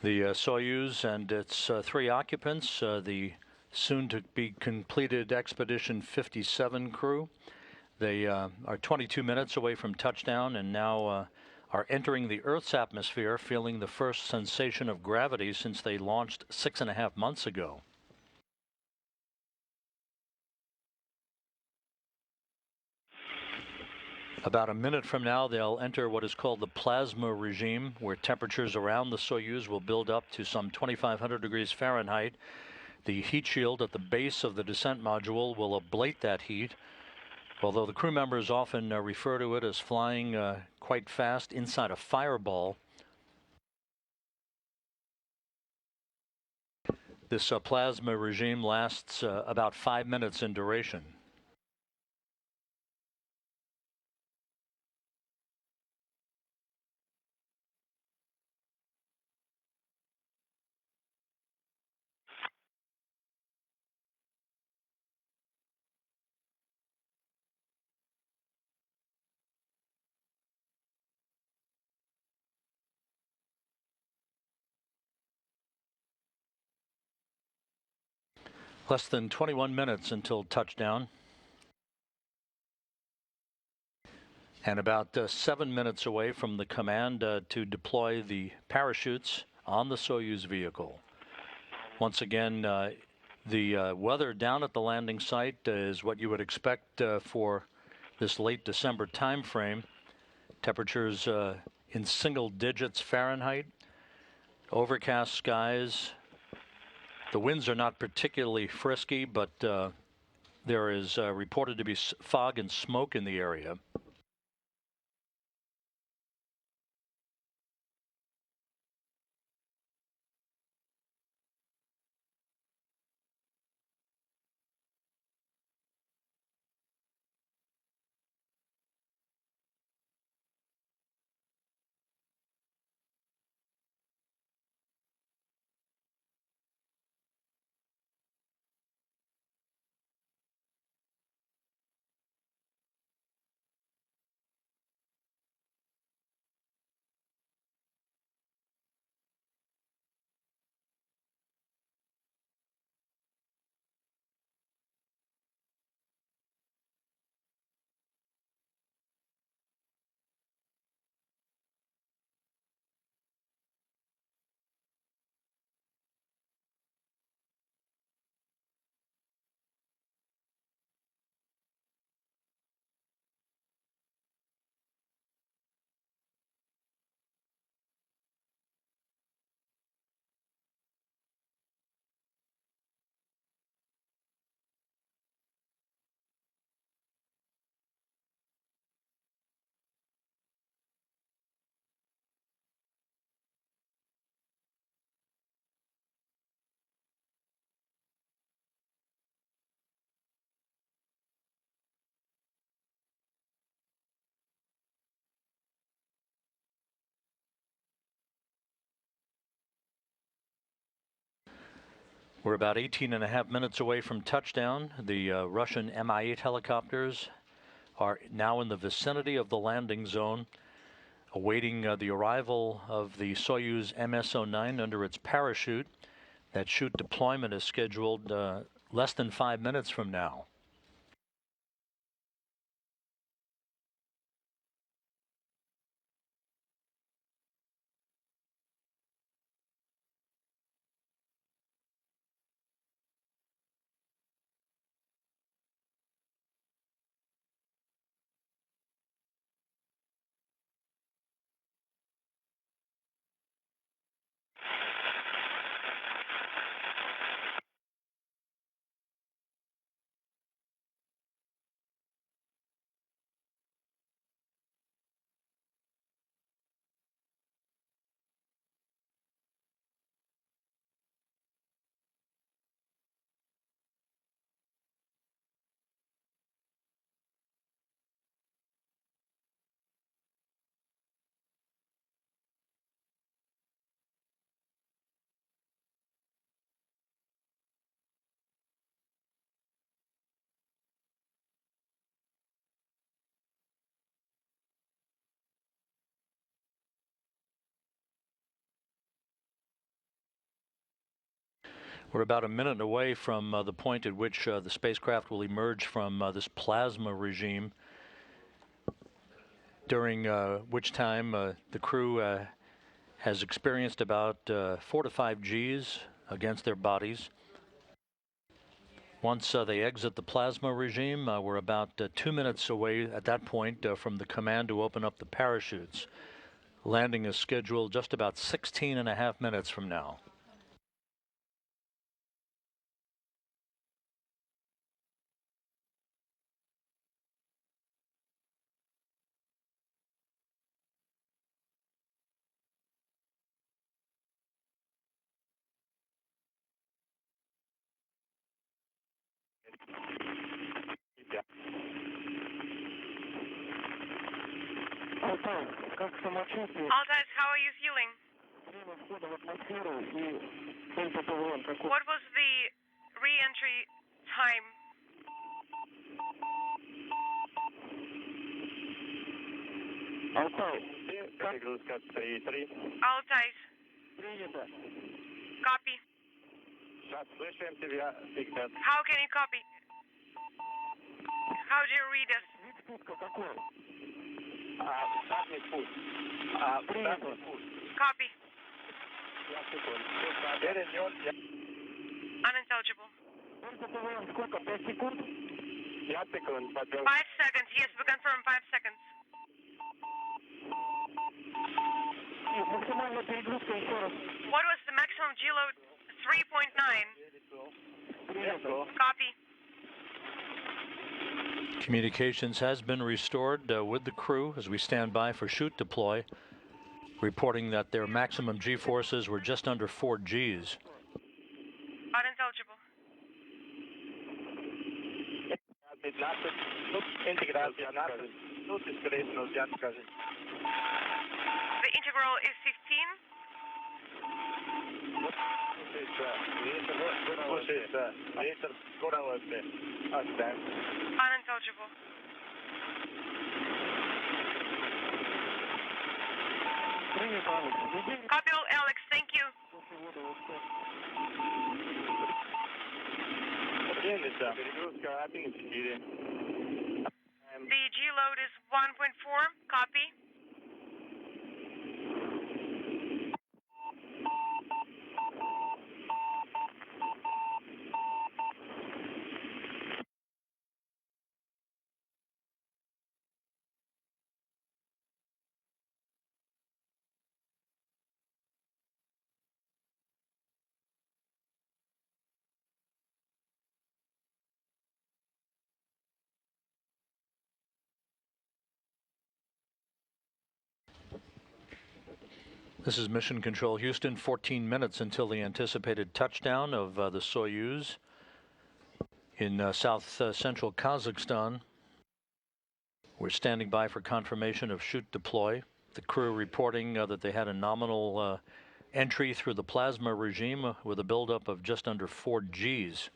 The Soyuz and its 3 occupants, the soon-to-be completed Expedition 57 crew. They are 22 minutes away from touchdown and now are entering the Earth's atmosphere, feeling the first sensation of gravity since they launched 6.5 months ago. About a minute from now, they'll enter what is called the plasma regime, where temperatures around the Soyuz will build up to some 2,500 degrees Fahrenheit. The heat shield at the base of the descent module will ablate that heat, although the crew members often refer to it as flying quite fast inside a fireball. This plasma regime lasts about 5 minutes in duration. Less than 21 minutes until touchdown. And about 7 minutes away from the command to deploy the parachutes on the Soyuz vehicle. Once again, the weather down at the landing site is what you would expect for this late December time frame. Temperatures in single digits Fahrenheit, overcast skies. The winds are not particularly frisky, but there is reported to be fog and smoke in the area. We're about 18.5 minutes away from touchdown. The Russian Mi-8 helicopters are now in the vicinity of the landing zone, awaiting the arrival of the Soyuz MS-09 under its parachute. That chute deployment is scheduled less than 5 minutes from now. We're about a minute away from the point at which the spacecraft will emerge from this plasma regime, during which time the crew has experienced about 4 to 5 Gs against their bodies. Once they exit the plasma regime, we're about 2 minutes away at that point from the command to open up the parachutes. Landing is scheduled just about 16.5 minutes from now. Altais, how are you feeling? What was the re-entry time? Altais. Copy. How can you copy? How do you read us? Copy. Unintelligible. 5 seconds. Yes, we confirm 5 seconds. What was the maximum G load? 3.9. Copy. Communications has been restored with the crew as we stand by for shoot deploy, reporting that their maximum G-forces were just under 4 Gs. Unintelligible. The integral is 15. Unintelligible. Copy all, Alex. Thank you. The G load is 1.4. Copy. This is Mission Control Houston, 14 minutes until the anticipated touchdown of the Soyuz in south-central Kazakhstan. We're standing by for confirmation of shoot deploy. The crew reporting that they had a nominal entry through the plasma regime with a buildup of just under 4 Gs.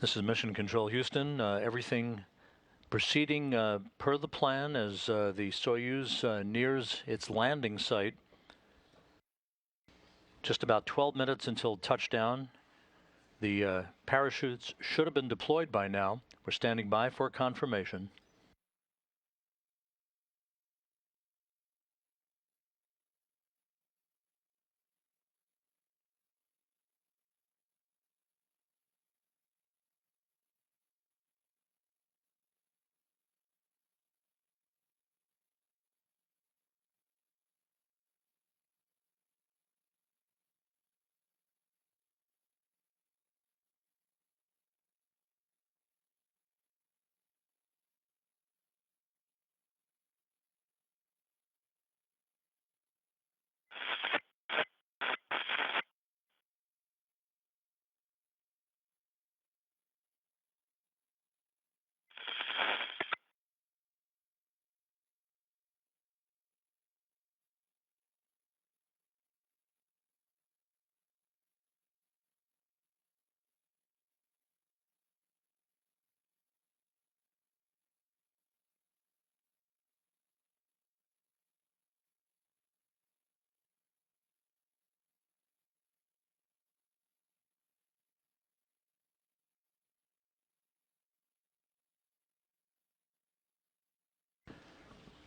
This is Mission Control Houston. Everything proceeding per the plan as the Soyuz nears its landing site. Just about 12 minutes until touchdown. The parachutes should have been deployed by now. We're standing by for confirmation.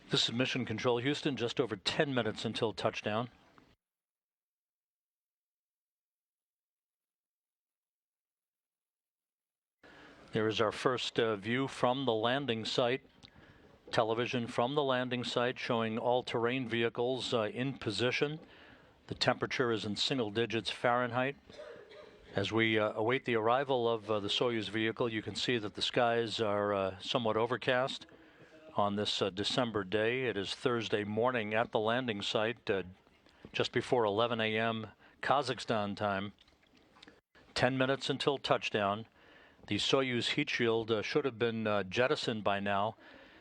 This is Mission Control Houston, just over 10 minutes until touchdown. There is our first view from the landing site. Television from the landing site showing all-terrain vehicles in position. The temperature is in single digits Fahrenheit. As we await the arrival of the Soyuz vehicle, you can see that the skies are somewhat overcast on this December day. It is Thursday morning at the landing site, just before 11 a.m. Kazakhstan time. 10 minutes until touchdown. The Soyuz heat shield should have been jettisoned by now,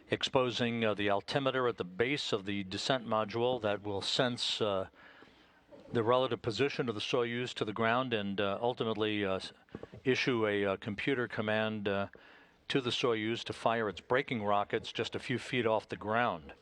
exposing the altimeter at the base of the descent module that will sense the relative position of the Soyuz to the ground and ultimately issue a computer command to the Soyuz to fire its braking rockets just a few feet off the ground.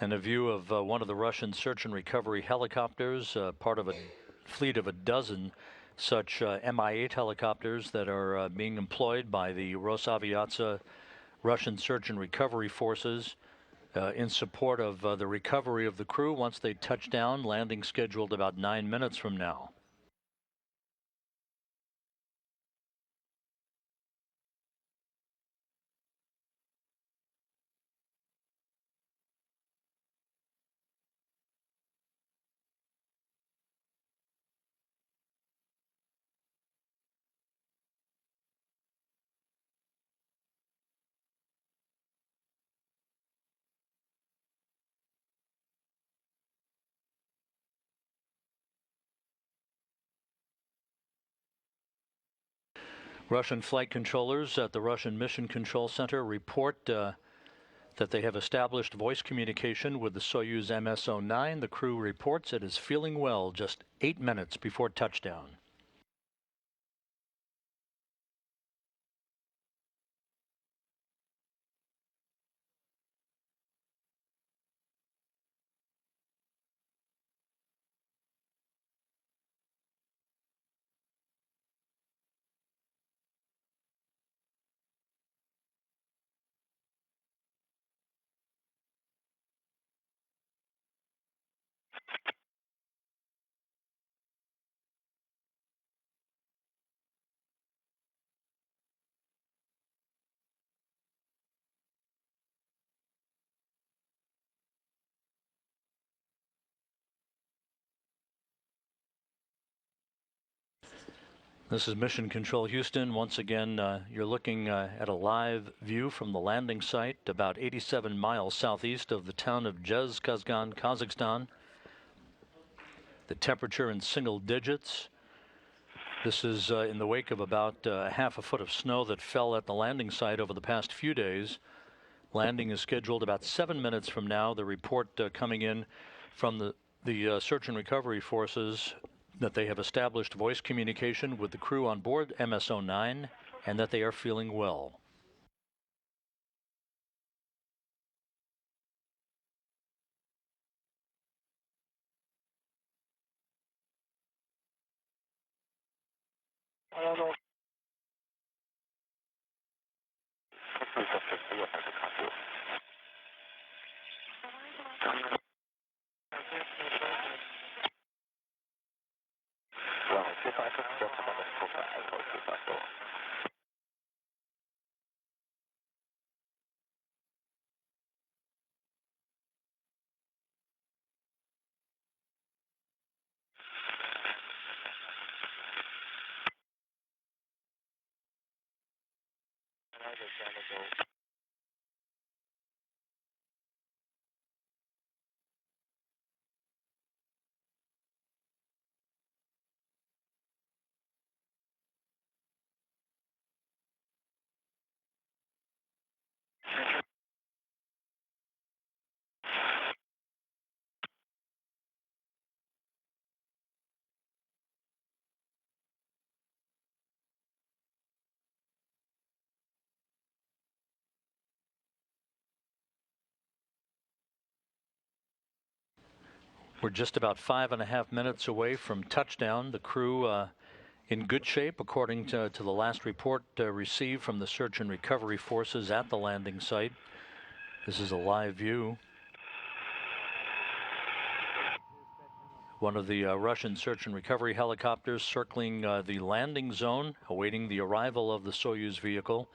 And a view of one of the Russian search and recovery helicopters, part of a fleet of a dozen such Mi-8 helicopters that are being employed by the Rosaviatsia Russian search and recovery forces in support of the recovery of the crew once they touch down, landing scheduled about 9 minutes from now. Russian flight controllers at the Russian Mission Control Center report that they have established voice communication with the Soyuz MS-09. The crew reports it is feeling well just 8 minutes before touchdown. This is Mission Control Houston. Once again, you're looking at a live view from the landing site about 87 miles southeast of the town of Gerst, Kazakhstan. The temperature in single digits. This is in the wake of about half a foot of snow that fell at the landing site over the past few days. Landing is scheduled about 7 minutes from now. The report coming in from the search and recovery forces that they have established voice communication with the crew on board MS-09 and that they are feeling well. We're just about 5.5 minutes away from touchdown. The crew in good shape, according to the last report received from the search and recovery forces at the landing site. This is a live view. One of the Russian search and recovery helicopters circling the landing zone, awaiting the arrival of the Soyuz vehicle.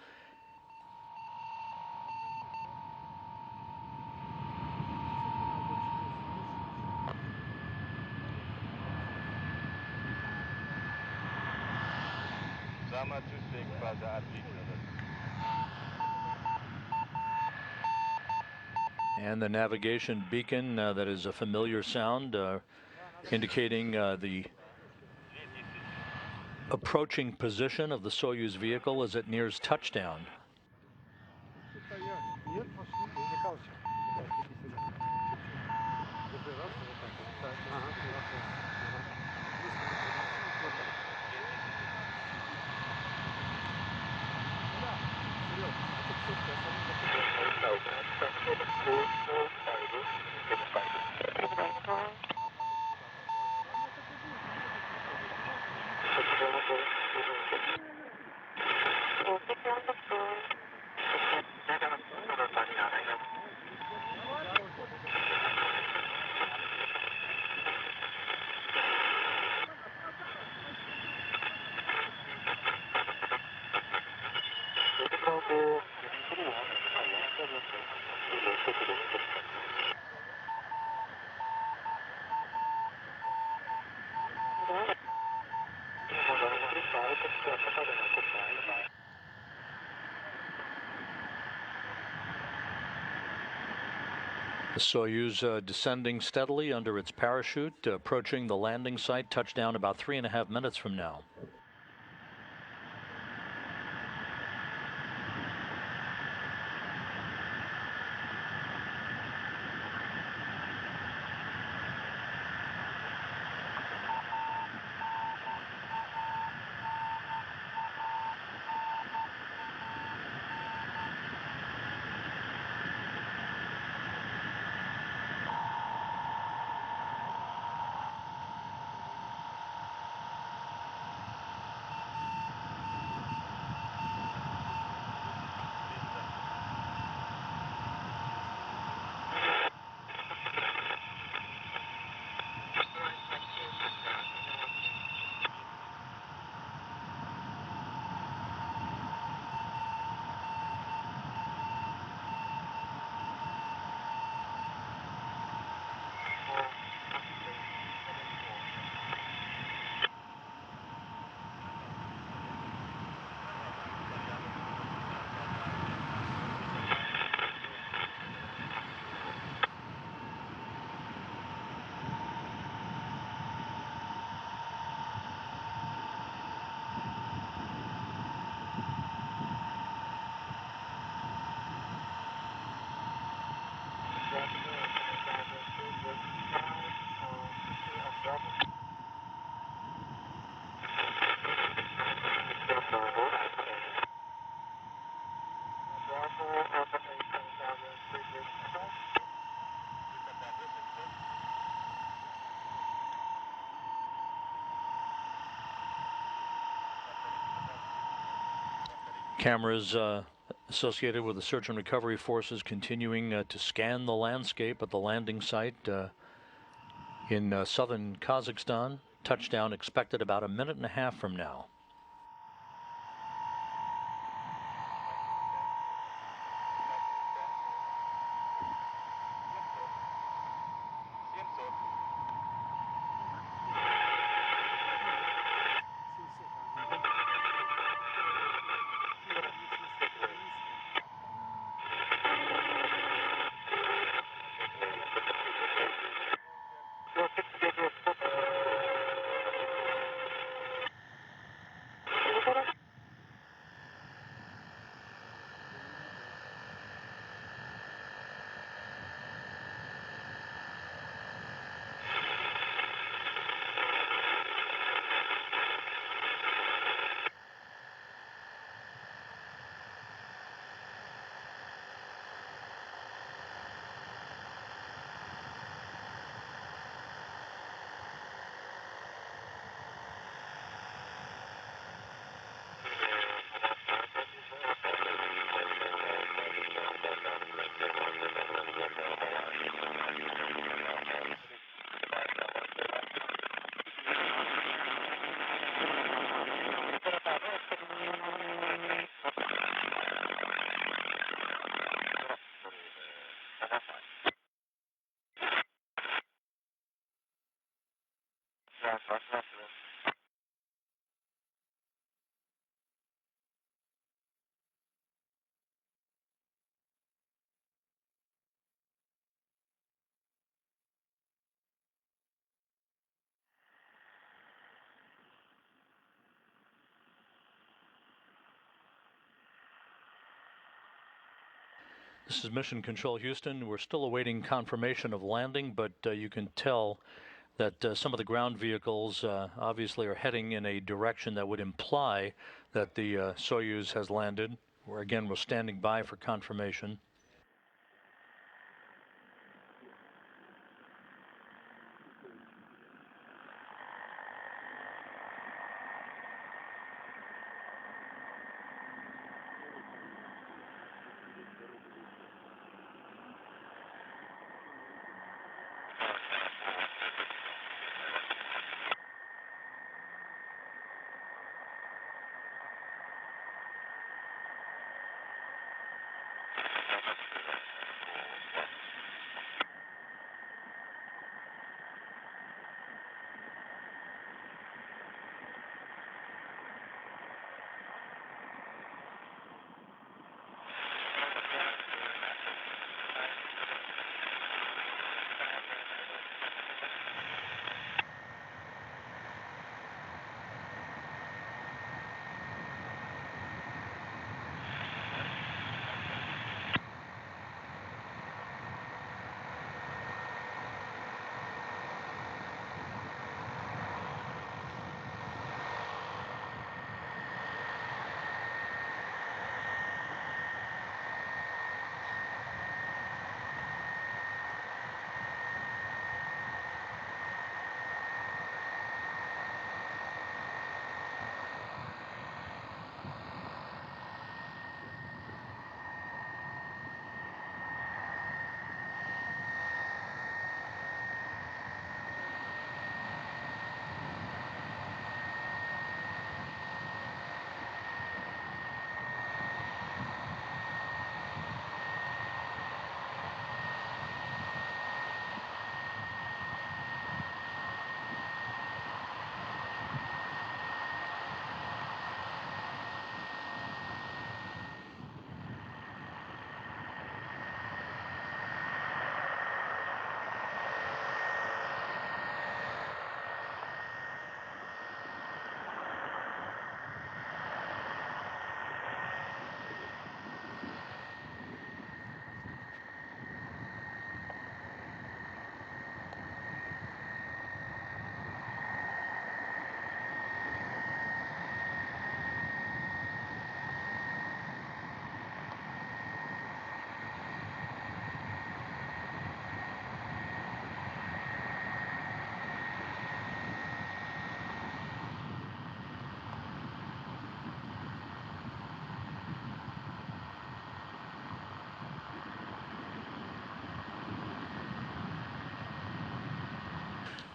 And the navigation beacon, that is a familiar sound, indicating the approaching position of the Soyuz vehicle as it nears touchdown. The Soyuz descending steadily under its parachute, approaching the landing site, touchdown about 3.5 minutes from now. Cameras associated with the search and recovery forces continuing to scan the landscape at the landing site in southern Kazakhstan. Touchdown expected about a minute and a half from now. This is Mission Control Houston. We're still awaiting confirmation of landing, but you can tell that some of the ground vehicles obviously are heading in a direction that would imply that the Soyuz has landed. We're standing by for confirmation.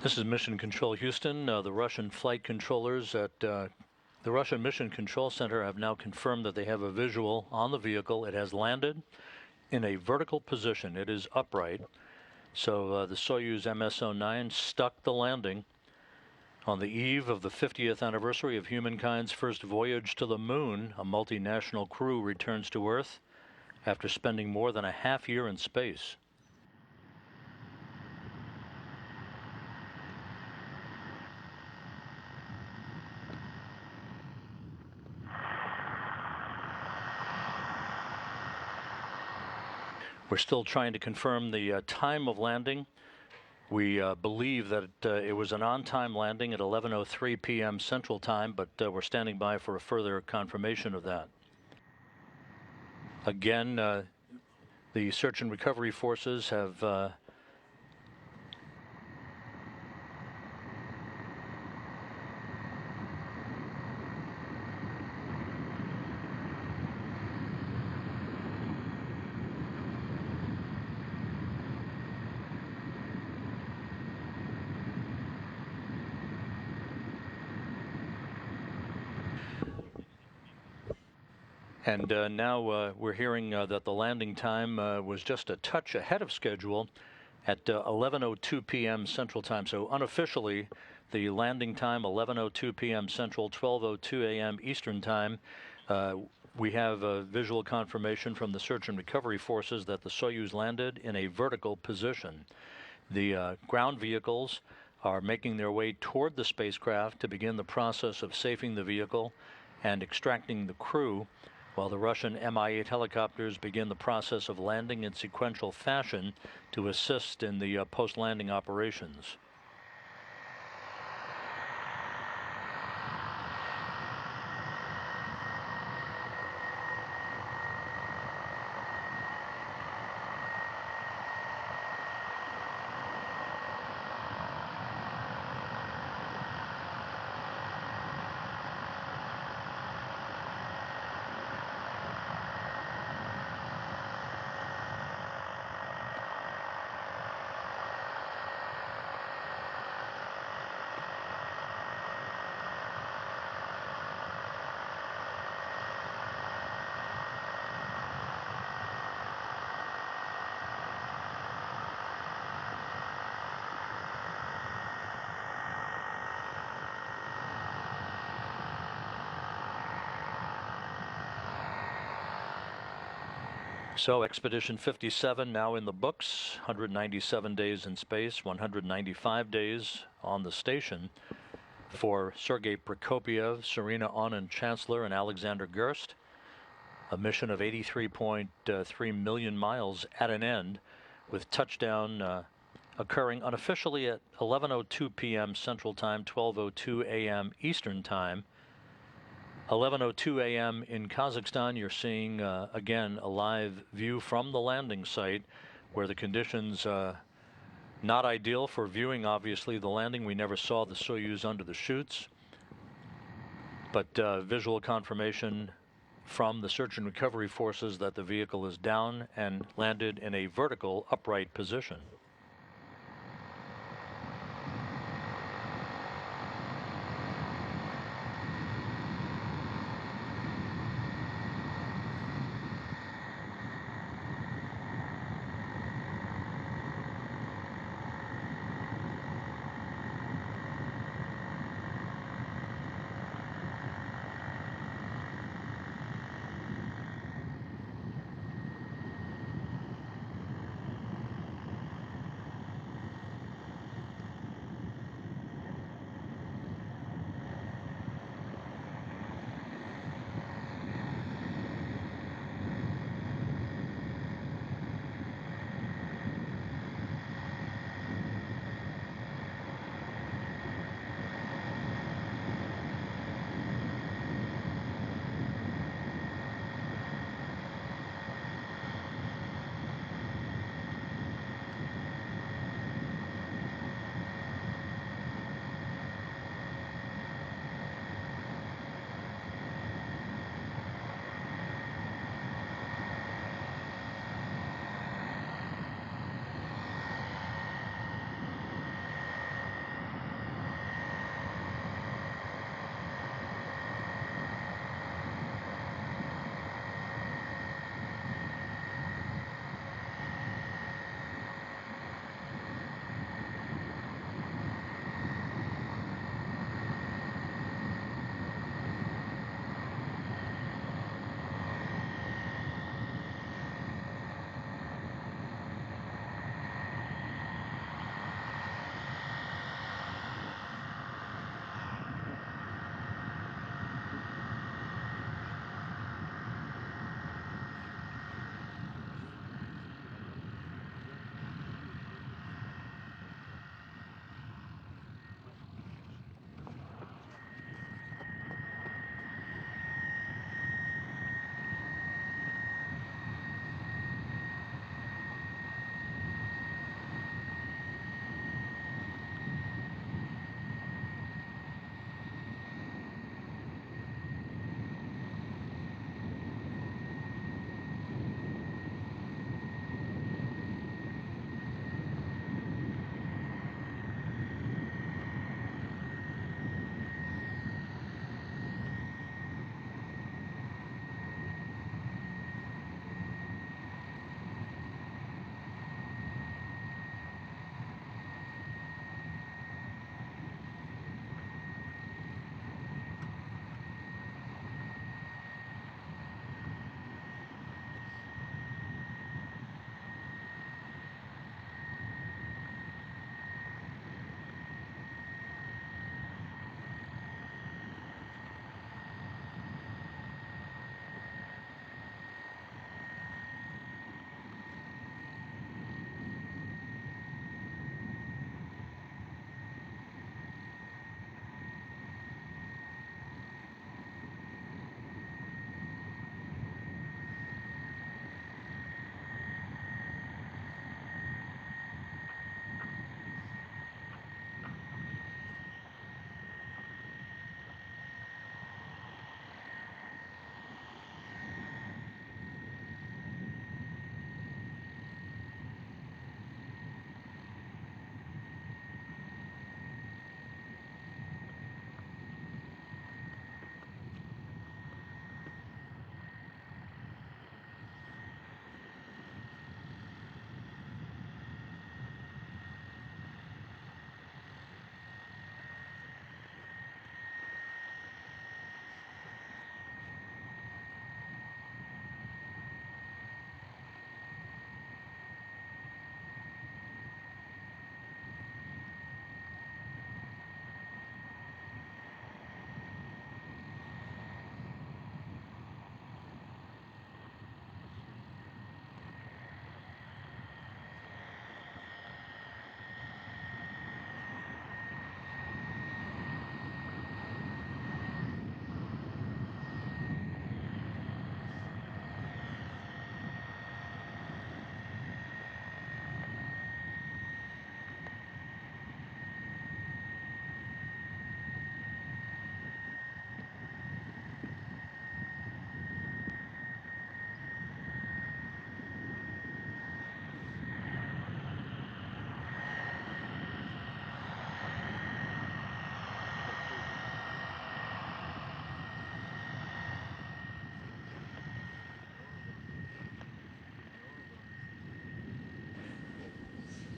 This is Mission Control Houston. The Russian flight controllers at the Russian Mission Control Center have now confirmed that they have a visual on the vehicle. It has landed in a vertical position. It is upright. So the Soyuz MS-09 stuck the landing on the eve of the 50th anniversary of humankind's first voyage to the moon. A multinational crew returns to Earth after spending more than a half year in space. We're still trying to confirm the time of landing. We believe that it was an on-time landing at 11:03 p.m. Central Time, but we're standing by for a further confirmation of that. Again, the search and recovery forces have And now we're hearing that the landing time was just a touch ahead of schedule at 11:02 p.m. Central Time. So unofficially, the landing time 11:02 p.m. Central, 12:02 a.m. Eastern Time. We have visual confirmation from the search and recovery forces that the Soyuz landed in a vertical position. The ground vehicles are making their way toward the spacecraft to begin the process of safing the vehicle and extracting the crew, while the Russian Mi-8 helicopters begin the process of landing in sequential fashion to assist in the post-landing operations. So Expedition 57 now in the books, 197 days in space, 195 days on the station for Sergey Prokopyev, Serena, Auñón-Chancellor, and Alexander Gerst. A mission of 83.3 million miles at an end, with touchdown occurring unofficially at 11:02 p.m. Central Time, 12:02 a.m. Eastern Time. 11:02 a.m. in Kazakhstan. You're seeing again a live view from the landing site, where the conditions not ideal for viewing. Obviously, the landing. We never saw the Soyuz under the chutes, but visual confirmation from the search and recovery forces that the vehicle is down and landed in a vertical upright position.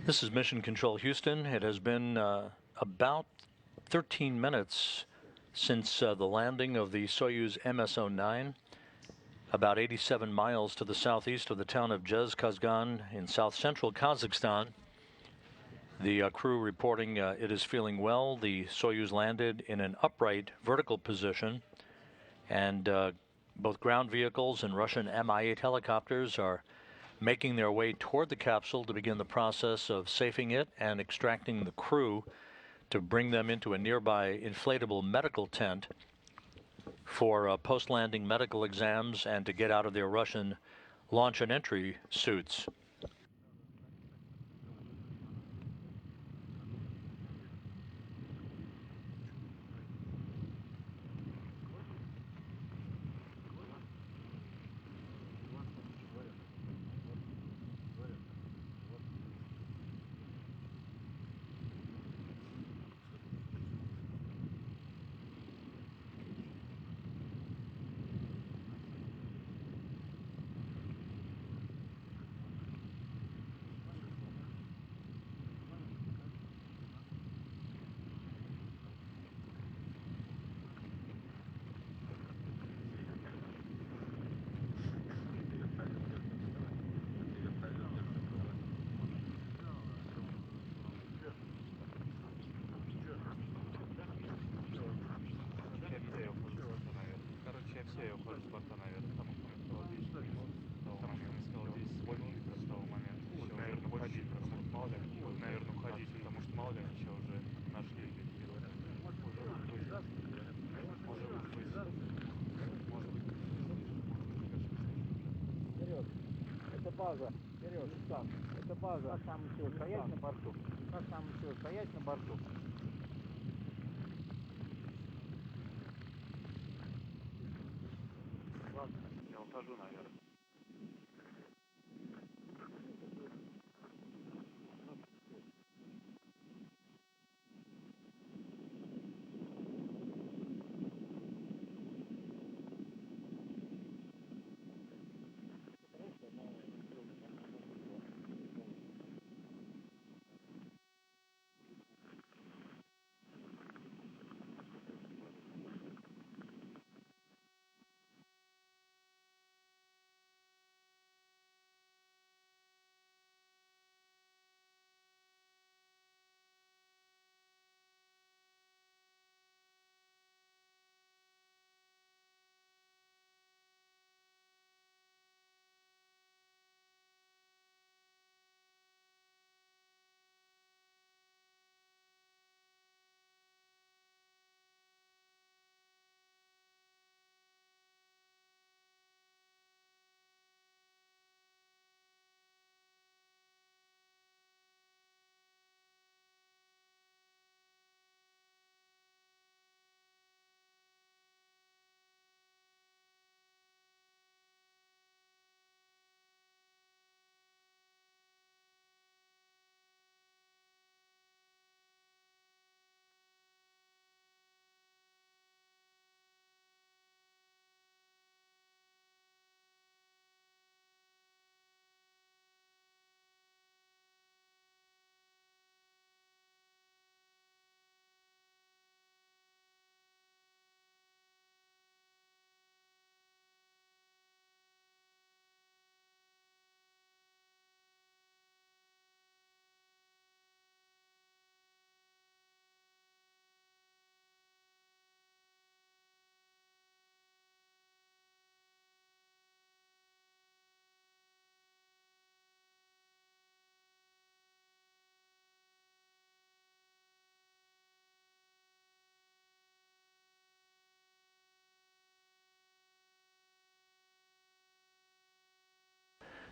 This is Mission Control Houston. It has been about 13 minutes since the landing of the Soyuz MS-09, about 87 miles to the southeast of the town of Gerst in south-central Kazakhstan. The crew reporting it is feeling well. The Soyuz landed in an upright vertical position, and both ground vehicles and Russian Mi-8 helicopters are making their way toward the capsule to begin the process of safing it and extracting the crew to bring them into a nearby inflatable medical tent for post-landing medical exams and to get out of their Russian launch and entry suits. База, вперед, сам. Это база. Как там еще стоять на борту? Как там еще стоять на борту? Ладно, я ухожу, наверное.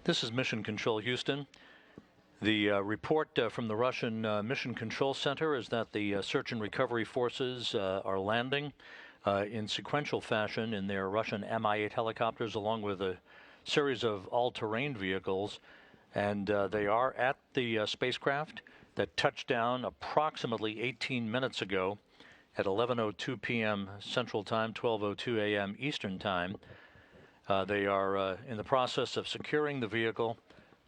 This is Mission Control Houston. The report from the Russian Mission Control Center is that the search and recovery forces are landing in sequential fashion in their Russian Mi-8 helicopters along with a series of all-terrain vehicles, and they are at the spacecraft that touched down approximately 18 minutes ago at 11:02 p.m. Central Time, 12:02 a.m. Eastern Time. They are in the process of securing the vehicle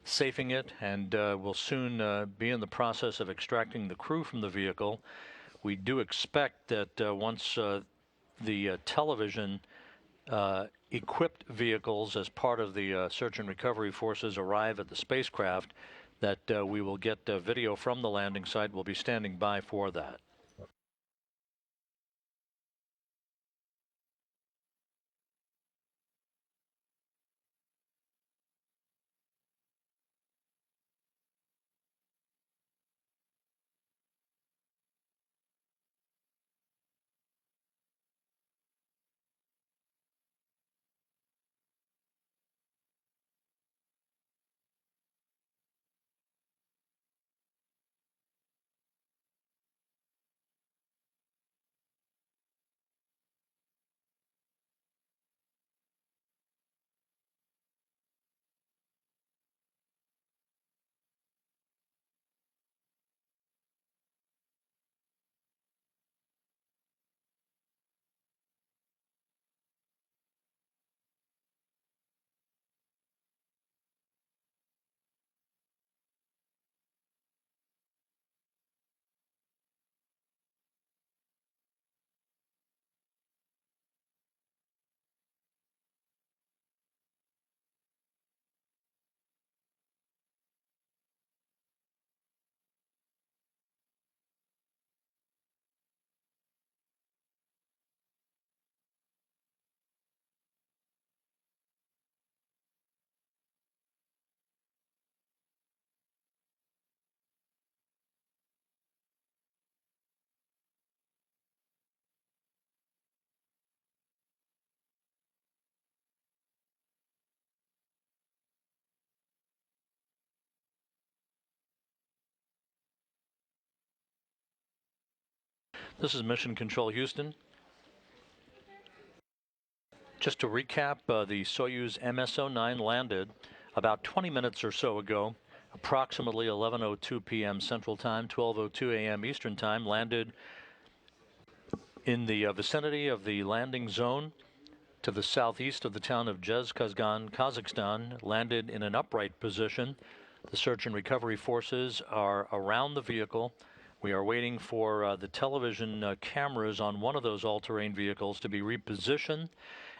safing it, and will soon be in the process of extracting the crew from the vehicle. We do expect that once the television equipped vehicles as part of the search and recovery forces arrive at the spacecraft, that we will get video from the landing site. We'll be standing by for that. This is Mission Control Houston. Just to recap, the Soyuz MS-09 landed about 20 minutes or so ago, approximately 11:02 p.m. Central Time, 12:02 a.m. Eastern Time, landed in the vicinity of the landing zone to the southeast of the town of Gerst, Kazakhstan, landed in an upright position. The search and recovery forces are around the vehicle. We are waiting for the television cameras on one of those all-terrain vehicles to be repositioned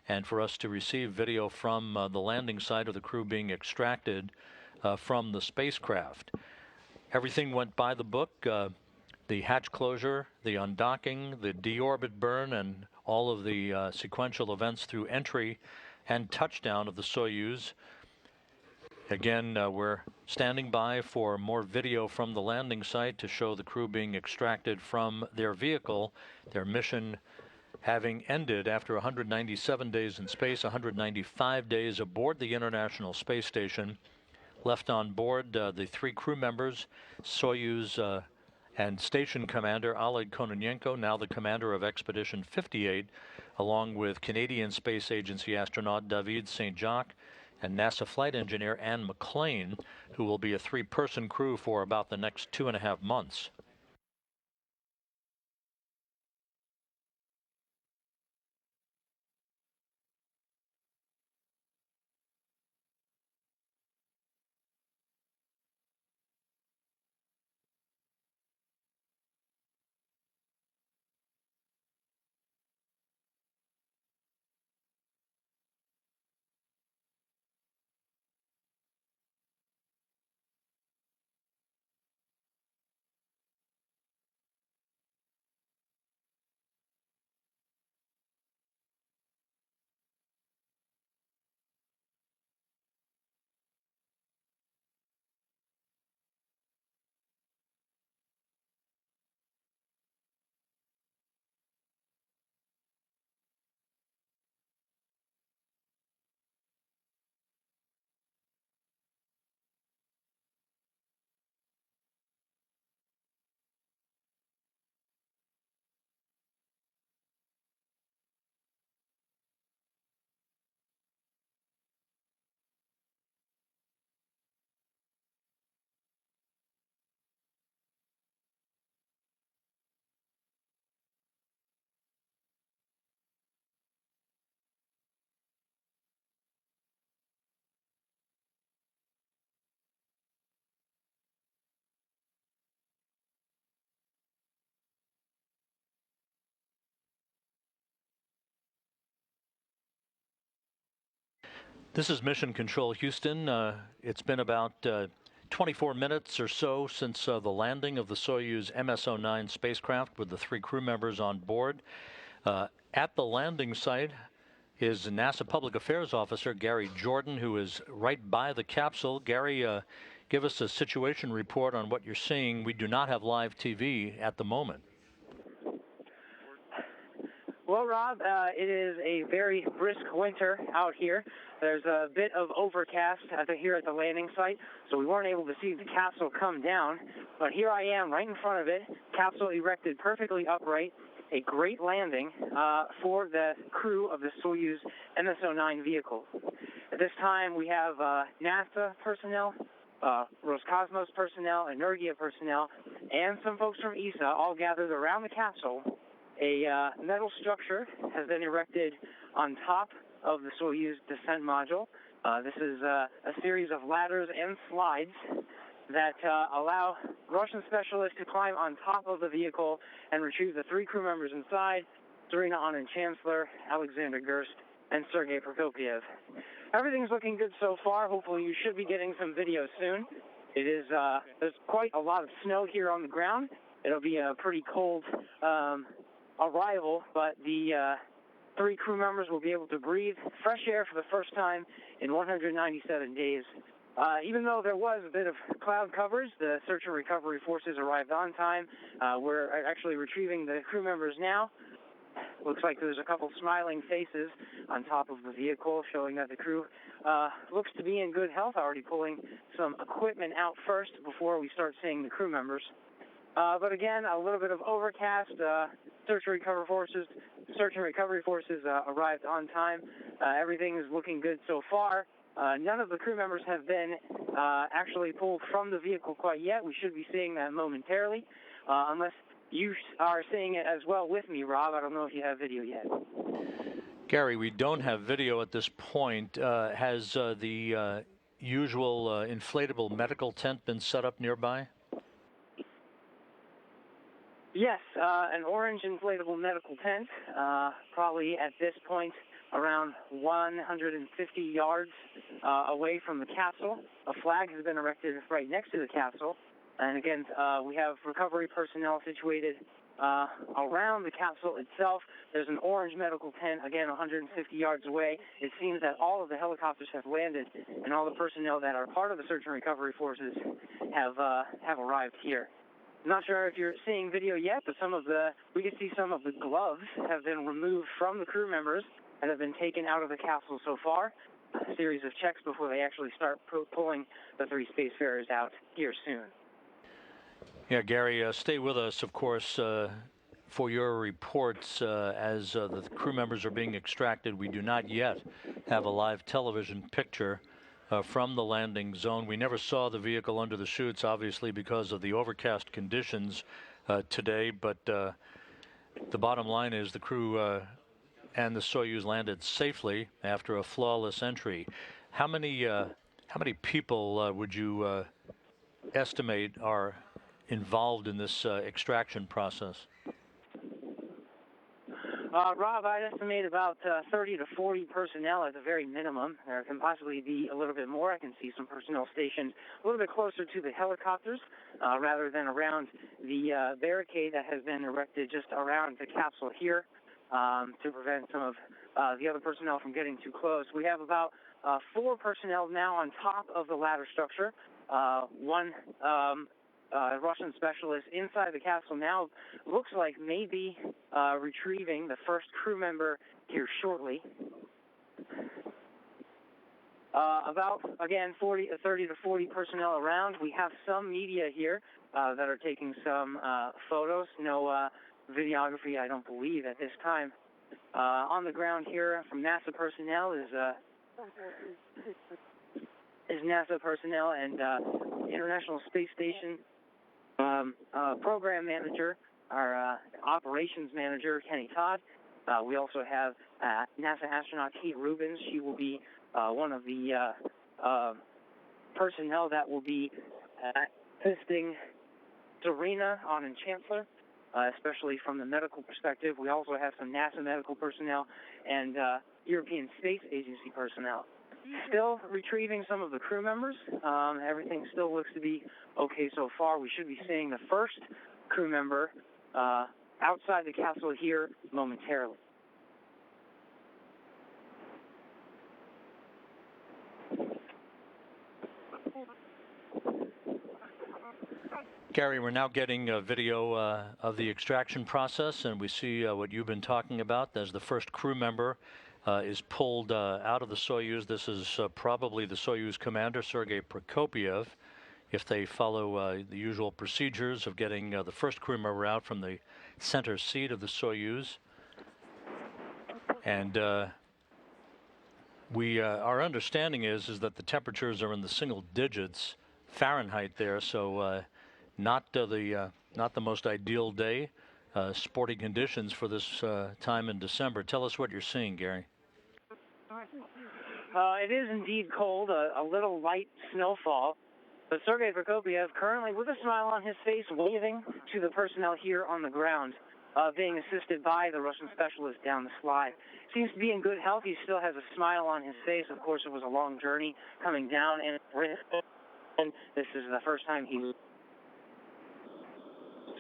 and for us to receive video from the landing site of the crew being extracted from the spacecraft. Everything went by the book. The hatch closure, the undocking, the deorbit burn, and all of the sequential events through entry and touchdown of the Soyuz. Again, we're standing by for more video from the landing site to show the crew being extracted from their vehicle, their mission having ended after 197 days in space, 195 days aboard the International Space Station. Left on board the three crew members, Soyuz and Station Commander Oleg Kononenko, now the commander of Expedition 58, along with Canadian Space Agency astronaut David St. Jacques and NASA flight engineer Anne McLean, who will be a three-person crew for about the next 2.5 months. This is Mission Control Houston. It's been about 24 minutes or so since the landing of the Soyuz MS-09 spacecraft with the 3 crew members on board. At the landing site is NASA Public Affairs Officer Gary Jordan, who is right by the capsule. Gary, give us a situation report on what you're seeing. We do not have live TV at the moment. Well, Rob, it is a very brisk winter out here. There's a bit of overcast here at the landing site, so we weren't able to see the capsule come down. But here I am right in front of it, capsule erected perfectly upright, a great landing for the crew of the Soyuz MS-09 vehicle. At this time, we have NASA personnel, Roscosmos personnel, Energia personnel, and some folks from ESA all gathered around the capsule. A metal structure has been erected on top of the Soyuz descent module. This is a series of ladders and slides that allow Russian specialists to climb on top of the vehicle and retrieve the 3 crew members inside, Serena, Auñón-Chancellor, Alexander Gerst, and Sergey Prokopyev. Everything's looking good so far. Hopefully you should be getting some video soon. It is, there's quite a lot of snow here on the ground. It'll be a pretty cold arrival, but the 3 crew members will be able to breathe fresh air for the first time in 197 days. Even though there was a bit of cloud coverage, the search and recovery forces arrived on time. We're actually retrieving the crew members now. Looks like there's a couple smiling faces on top of the vehicle, showing that the crew looks to be in good health, already pulling some equipment out first before we start seeing the crew members. But again, a little bit of overcast. Search and recovery forces arrived on time. Everything is looking good so far. None of the crew members have been actually pulled from the vehicle quite yet. We should be seeing that momentarily, unless you are seeing it as well with me, Rob. I don't know if you have video yet. Gary, we don't have video at this point. Has the usual inflatable medical tent been set up nearby? Yes, an orange inflatable medical tent, probably at this point around 150 yards away from the capsule. A flag has been erected right next to the capsule. And again, we have recovery personnel situated around the capsule itself. There's an orange medical tent, again, 150 yards away. It seems that all of the helicopters have landed, and all the personnel that are part of the search and recovery forces have arrived here. I'm not sure if you're seeing video yet, but we can see some of the gloves have been removed from the crew members and have been taken out of the capsule so far. A series of checks before they actually start pulling the 3 spacefarers out here soon. Yeah, Gary, stay with us, of course, for your reports as the crew members are being extracted. We do not yet have a live television picture from the landing zone. We never saw the vehicle under the chutes, obviously, because of the overcast conditions today. But the bottom line is the crew and the Soyuz landed safely after a flawless entry. How many people would you estimate are involved in this extraction process? Rob, I'd estimate about 30 to 40 personnel at the very minimum. There can possibly be a little bit more. I can see some personnel stationed a little bit closer to the helicopters rather than around the barricade that has been erected just around the capsule here to prevent some of the other personnel from getting too close. We have about 4 personnel now on top of the ladder structure. One Russian specialist inside the capsule now looks like maybe retrieving the first crew member here shortly. About, again, 30 to 40 personnel around. We have some media here that are taking some photos. No videography, I don't believe, at this time. On the ground here from NASA personnel is NASA personnel and International Space Station program manager, our operations manager, Kenny Todd. We also have NASA astronaut Kate Rubins. She will be one of the personnel that will be assisting Serena, Auñón-Chancellor, especially from the medical perspective. We also have some NASA medical personnel and European Space Agency personnel. still retrieving some of the crew members. Everything still looks to be okay so far. We should be seeing the first crew member outside the capsule here momentarily. Gary, we're now getting a video of the extraction process, and we see what you've been talking about as the first crew member is pulled out of the Soyuz. This is probably the Soyuz commander, Sergey Prokopyev, if they follow the usual procedures of getting the first crew member out from the center seat of the Soyuz. And our understanding is that the temperatures are in the single digits Fahrenheit there, so not the most ideal day, sporting conditions for this time in December. Tell us what you're seeing, Gary. It is indeed cold, a little light snowfall, but Sergey Prokopyev currently with a smile on his face, waving to the personnel here on the ground, being assisted by the Russian specialist down the slide. Seems to be in good health. He still has a smile on his face. Of course, it was a long journey coming down, and this is the first time he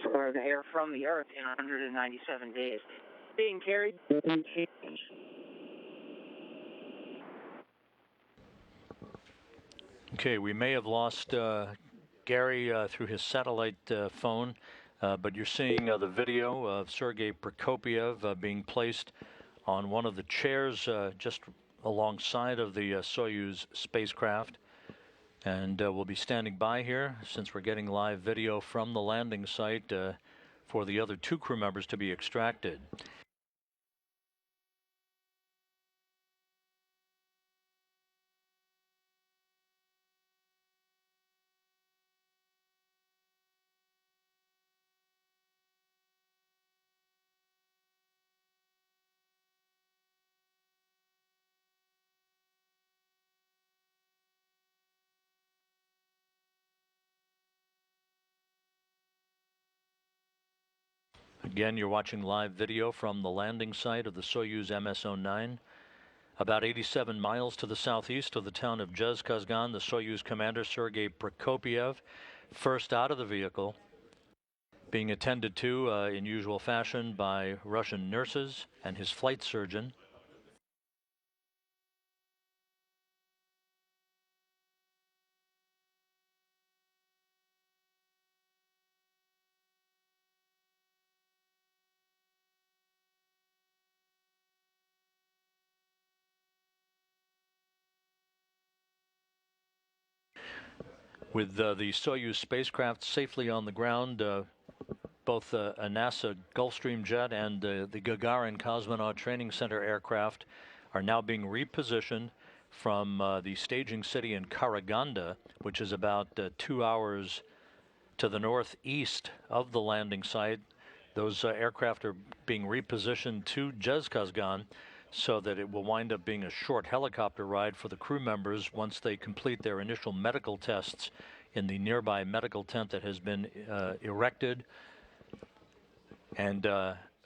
squared the air from the Earth in 197 days. Being carried. Okay, we may have lost Gary through his satellite phone, but you're seeing the video of Sergey Prokopyev being placed on one of the chairs just alongside of the Soyuz spacecraft. And we'll be standing by here since we're getting live video from the landing site for the other two crew members to be extracted. Again, you're watching live video from the landing site of the Soyuz MS-09. About 87 miles to the southeast of the town of Gerst, Kazakhstan, the Soyuz commander, Sergey Prokopyev, first out of the vehicle, being attended to in usual fashion by Russian nurses and his flight surgeon. With the Soyuz spacecraft safely on the ground, both a NASA Gulfstream jet and the Gagarin Cosmonaut Training Center aircraft are now being repositioned from the staging city in Karaganda, which is about 2 hours to the northeast of the landing site. Those aircraft are being repositioned to Gerst, Kazakhstan, so that it will wind up being a short helicopter ride for the crew members once they complete their initial medical tests in the nearby medical tent that has been erected. And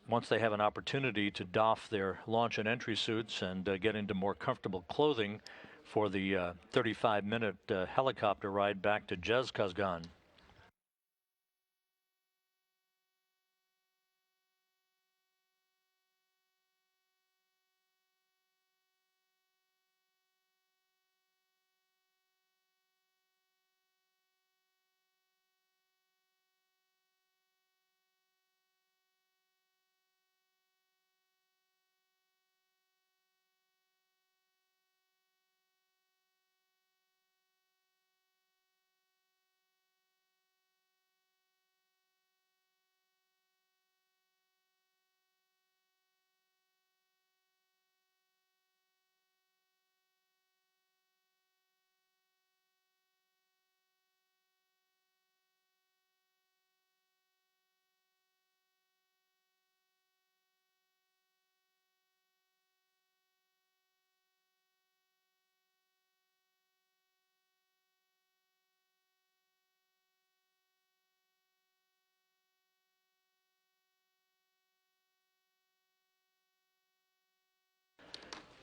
once they have an opportunity to doff their launch and entry suits and get into more comfortable clothing for the 35-minute helicopter ride back to Gerst, Kazakhstan.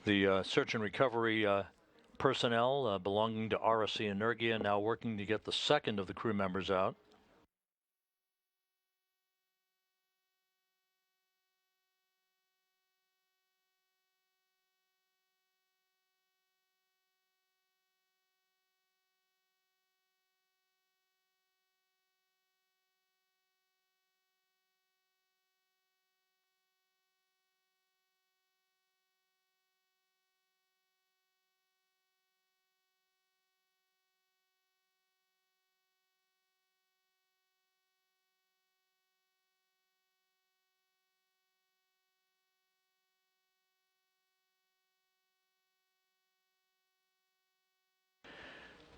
The search and recovery personnel belonging to RSC Energia now working to get the second of the crew members out.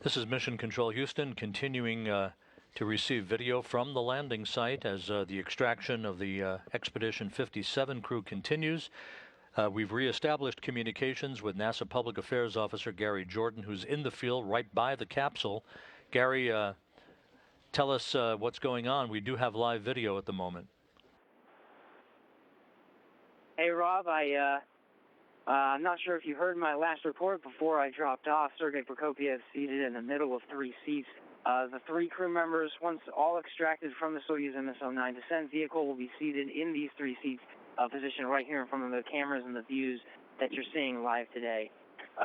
This is Mission Control Houston, continuing to receive video from the landing site as the extraction of the Expedition 57 crew continues. We've reestablished communications with NASA Public Affairs Officer Gary Jordan, who's in the field right by the capsule. Gary, tell us what's going on. We do have live video at the moment. Hey, Rob, I'm not sure if you heard my last report before I dropped off. Sergey Prokopyev seated in the middle of 3 seats. The 3 crew members, once all extracted from the Soyuz MS-09 descent vehicle, will be seated in these 3 seats, positioned right here in front of the cameras and the views that you're seeing live today.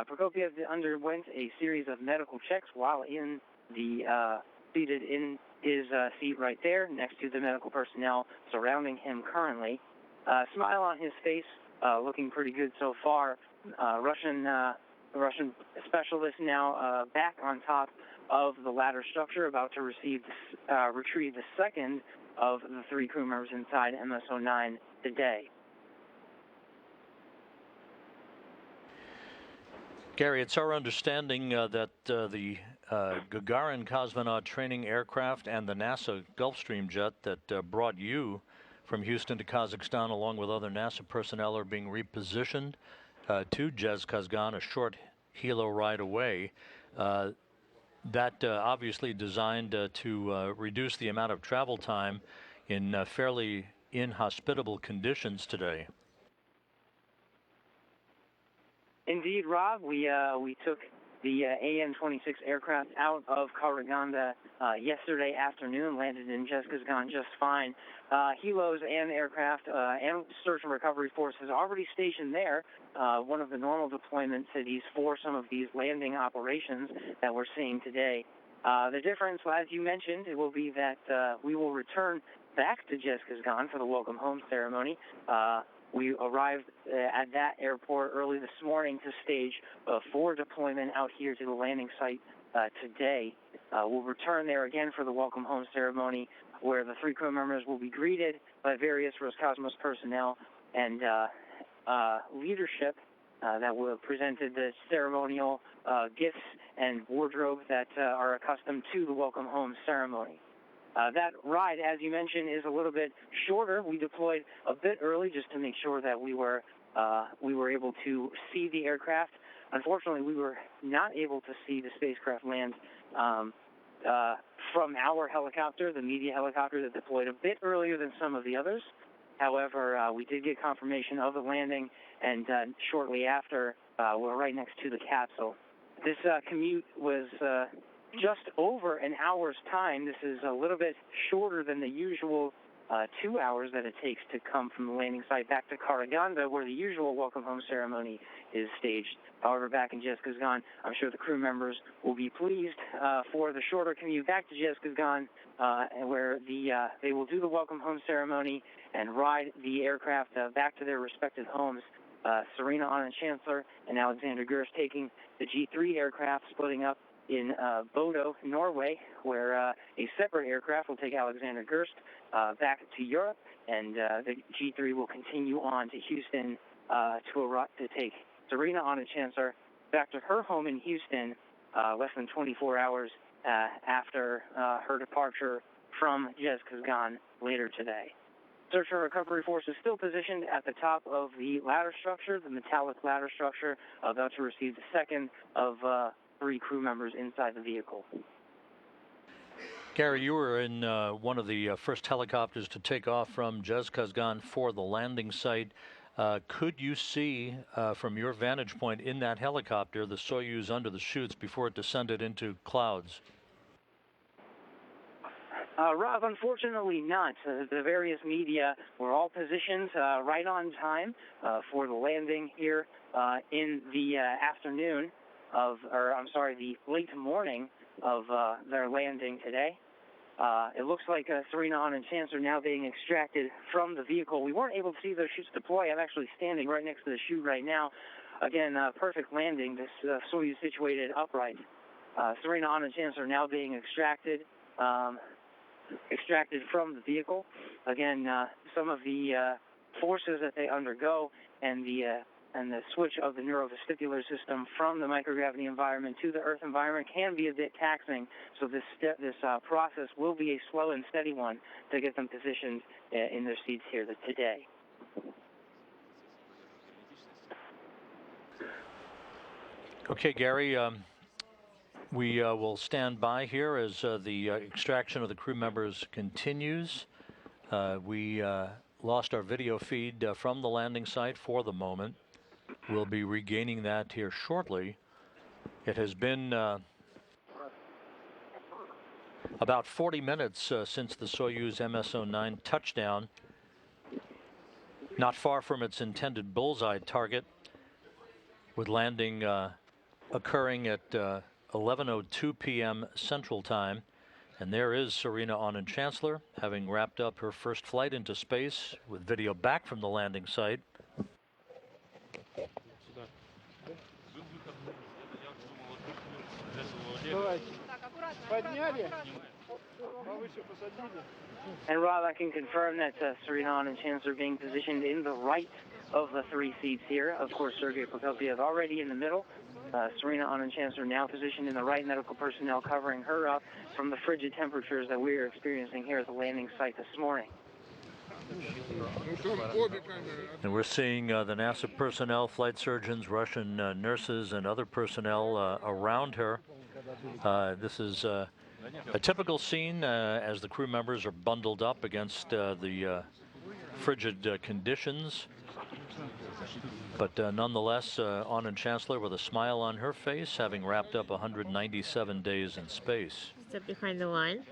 Prokopyev underwent a series of medical checks while in the seated in his seat right there, next to the medical personnel surrounding him currently. Smile on his face. Looking pretty good so far. Russian specialist now back on top of the ladder structure, about to retrieve the second of the 3 crew members inside MS-09 today. Gary, it's our understanding that the Gagarin cosmonaut training aircraft and the NASA Gulfstream jet that brought you from Houston to Kazakhstan, along with other NASA personnel, are being repositioned to Gerst, a short helo ride away. That obviously designed to reduce the amount of travel time in fairly inhospitable conditions today. Indeed, Rob, we took the AN-26 aircraft out of Karaganda yesterday afternoon, landed in Gerst just fine. Helos and aircraft and search and recovery forces already stationed there, one of the normal deployment cities for some of these landing operations that we're seeing today. The difference, as you mentioned, it will be that we will return back to Gerst for the welcome home ceremony. We arrived at that airport early this morning to stage for deployment out here to the landing site today. We'll return there again for the welcome home ceremony, where the 3 crew members will be greeted by various Roscosmos personnel and leadership that will have presented the ceremonial gifts and wardrobe that are accustomed to the welcome home ceremony. That ride, as you mentioned, is a little bit shorter. We deployed a bit early just to make sure that we were able to see the aircraft. Unfortunately, we were not able to see the spacecraft land from our helicopter, the media helicopter that deployed a bit earlier than some of the others. However, we did get confirmation of the landing, and shortly after, we're right next to the capsule. This commute was just over an hour's time. This is a little bit shorter than the usual 2 hours that it takes to come from the landing site back to Karaganda, where the usual welcome home ceremony is staged. However, back in Gerst, I'm sure the crew members will be pleased for the shorter commute back to Gerst, where they will do the welcome home ceremony and ride the aircraft back to their respective homes. Serena, Auñón-Chancellor, and Alexander Gerst taking the G3 aircraft, splitting up in Bodo, Norway, where a separate aircraft will take Alexander Gerst back to Europe, and the G3 will continue on to Houston to take Serena, Auñón-Chancellor, back to her home in Houston less than 24 hours after her departure from Gerst later today. Search and recovery force is still positioned at the top of the ladder structure, the metallic ladder structure, about to receive the second of 3 crew members inside the vehicle. Gary, you were in one of the first helicopters to take off from Gerst for the landing site. Could you see from your vantage point in that helicopter the Soyuz under the chutes before it descended into clouds? Rob, unfortunately not. The various media were all positioned right on time for the landing here in the afternoon of, or I'm sorry, the late morning of their landing today. It looks like Serena, Auñón-Chancellor now being extracted from the vehicle. We weren't able to see those chutes deploy. I'm actually standing right next to the chute right now. Again, perfect landing. This Soyuz situated upright. Serena, Auñón-Chancellor now being extracted from the vehicle. Again, some of the forces that they undergo and the switch of the neurovestibular system from the microgravity environment to the Earth environment can be a bit taxing. So this process will be a slow and steady one to get them positioned in their seats here today. Okay, Gary. We will stand by here as the extraction of the crew members continues. We lost our video feed from the landing site for the moment. We'll be regaining that here shortly. It has been about 40 minutes since the Soyuz MS-09 touchdown, not far from its intended bullseye target, with landing occurring at 11:02 p.m. Central Time. And there is Serena, Auñón-Chancellor, having wrapped up her first flight into space with video back from the landing site. And Rob, I can confirm that Serena, Auñón-Chancellor being positioned in the right of the three seats here. Of course, Sergey Prokopyev already in the middle. Serena, Auñón-Chancellor now positioned in the right, medical personnel covering her up from the frigid temperatures that we are experiencing here at the landing site this morning. And we're seeing the NASA personnel, flight surgeons, Russian nurses, and other personnel around her. This is a typical scene as the crew members are bundled up against the frigid conditions. But nonetheless, Auñón-Chancellor with a smile on her face, having wrapped up 197 days in space. Step behind the line.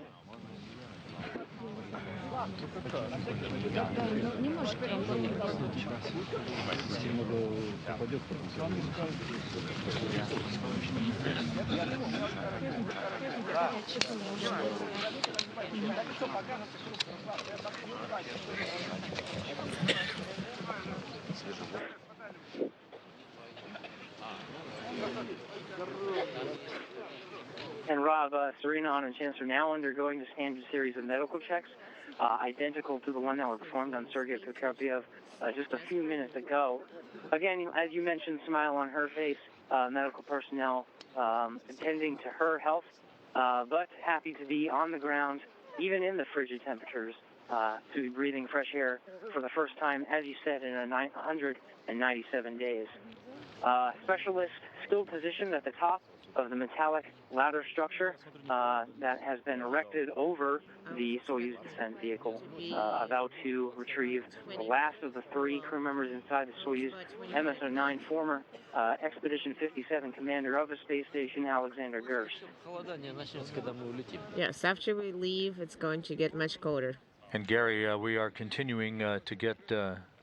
And Rob, Serena, Auñón-Chancellor now undergoing the standard series of medical checks, identical to the one that were performed on Sergey Prokopyev just a few minutes ago. Again, as you mentioned, smile on her face, medical personnel attending to her health, but happy to be on the ground, even in the frigid temperatures, to be breathing fresh air for the first time, as you said, in 197 days. Specialist still positioned at the top of the metallic ladder structure that has been erected over the Soyuz descent vehicle, about to retrieve the last of the three crew members inside the Soyuz MS-09, former Expedition 57 commander of the space station, Alexander Gerst. Yes, after we leave, it's going to get much colder. And Gary, we are continuing to get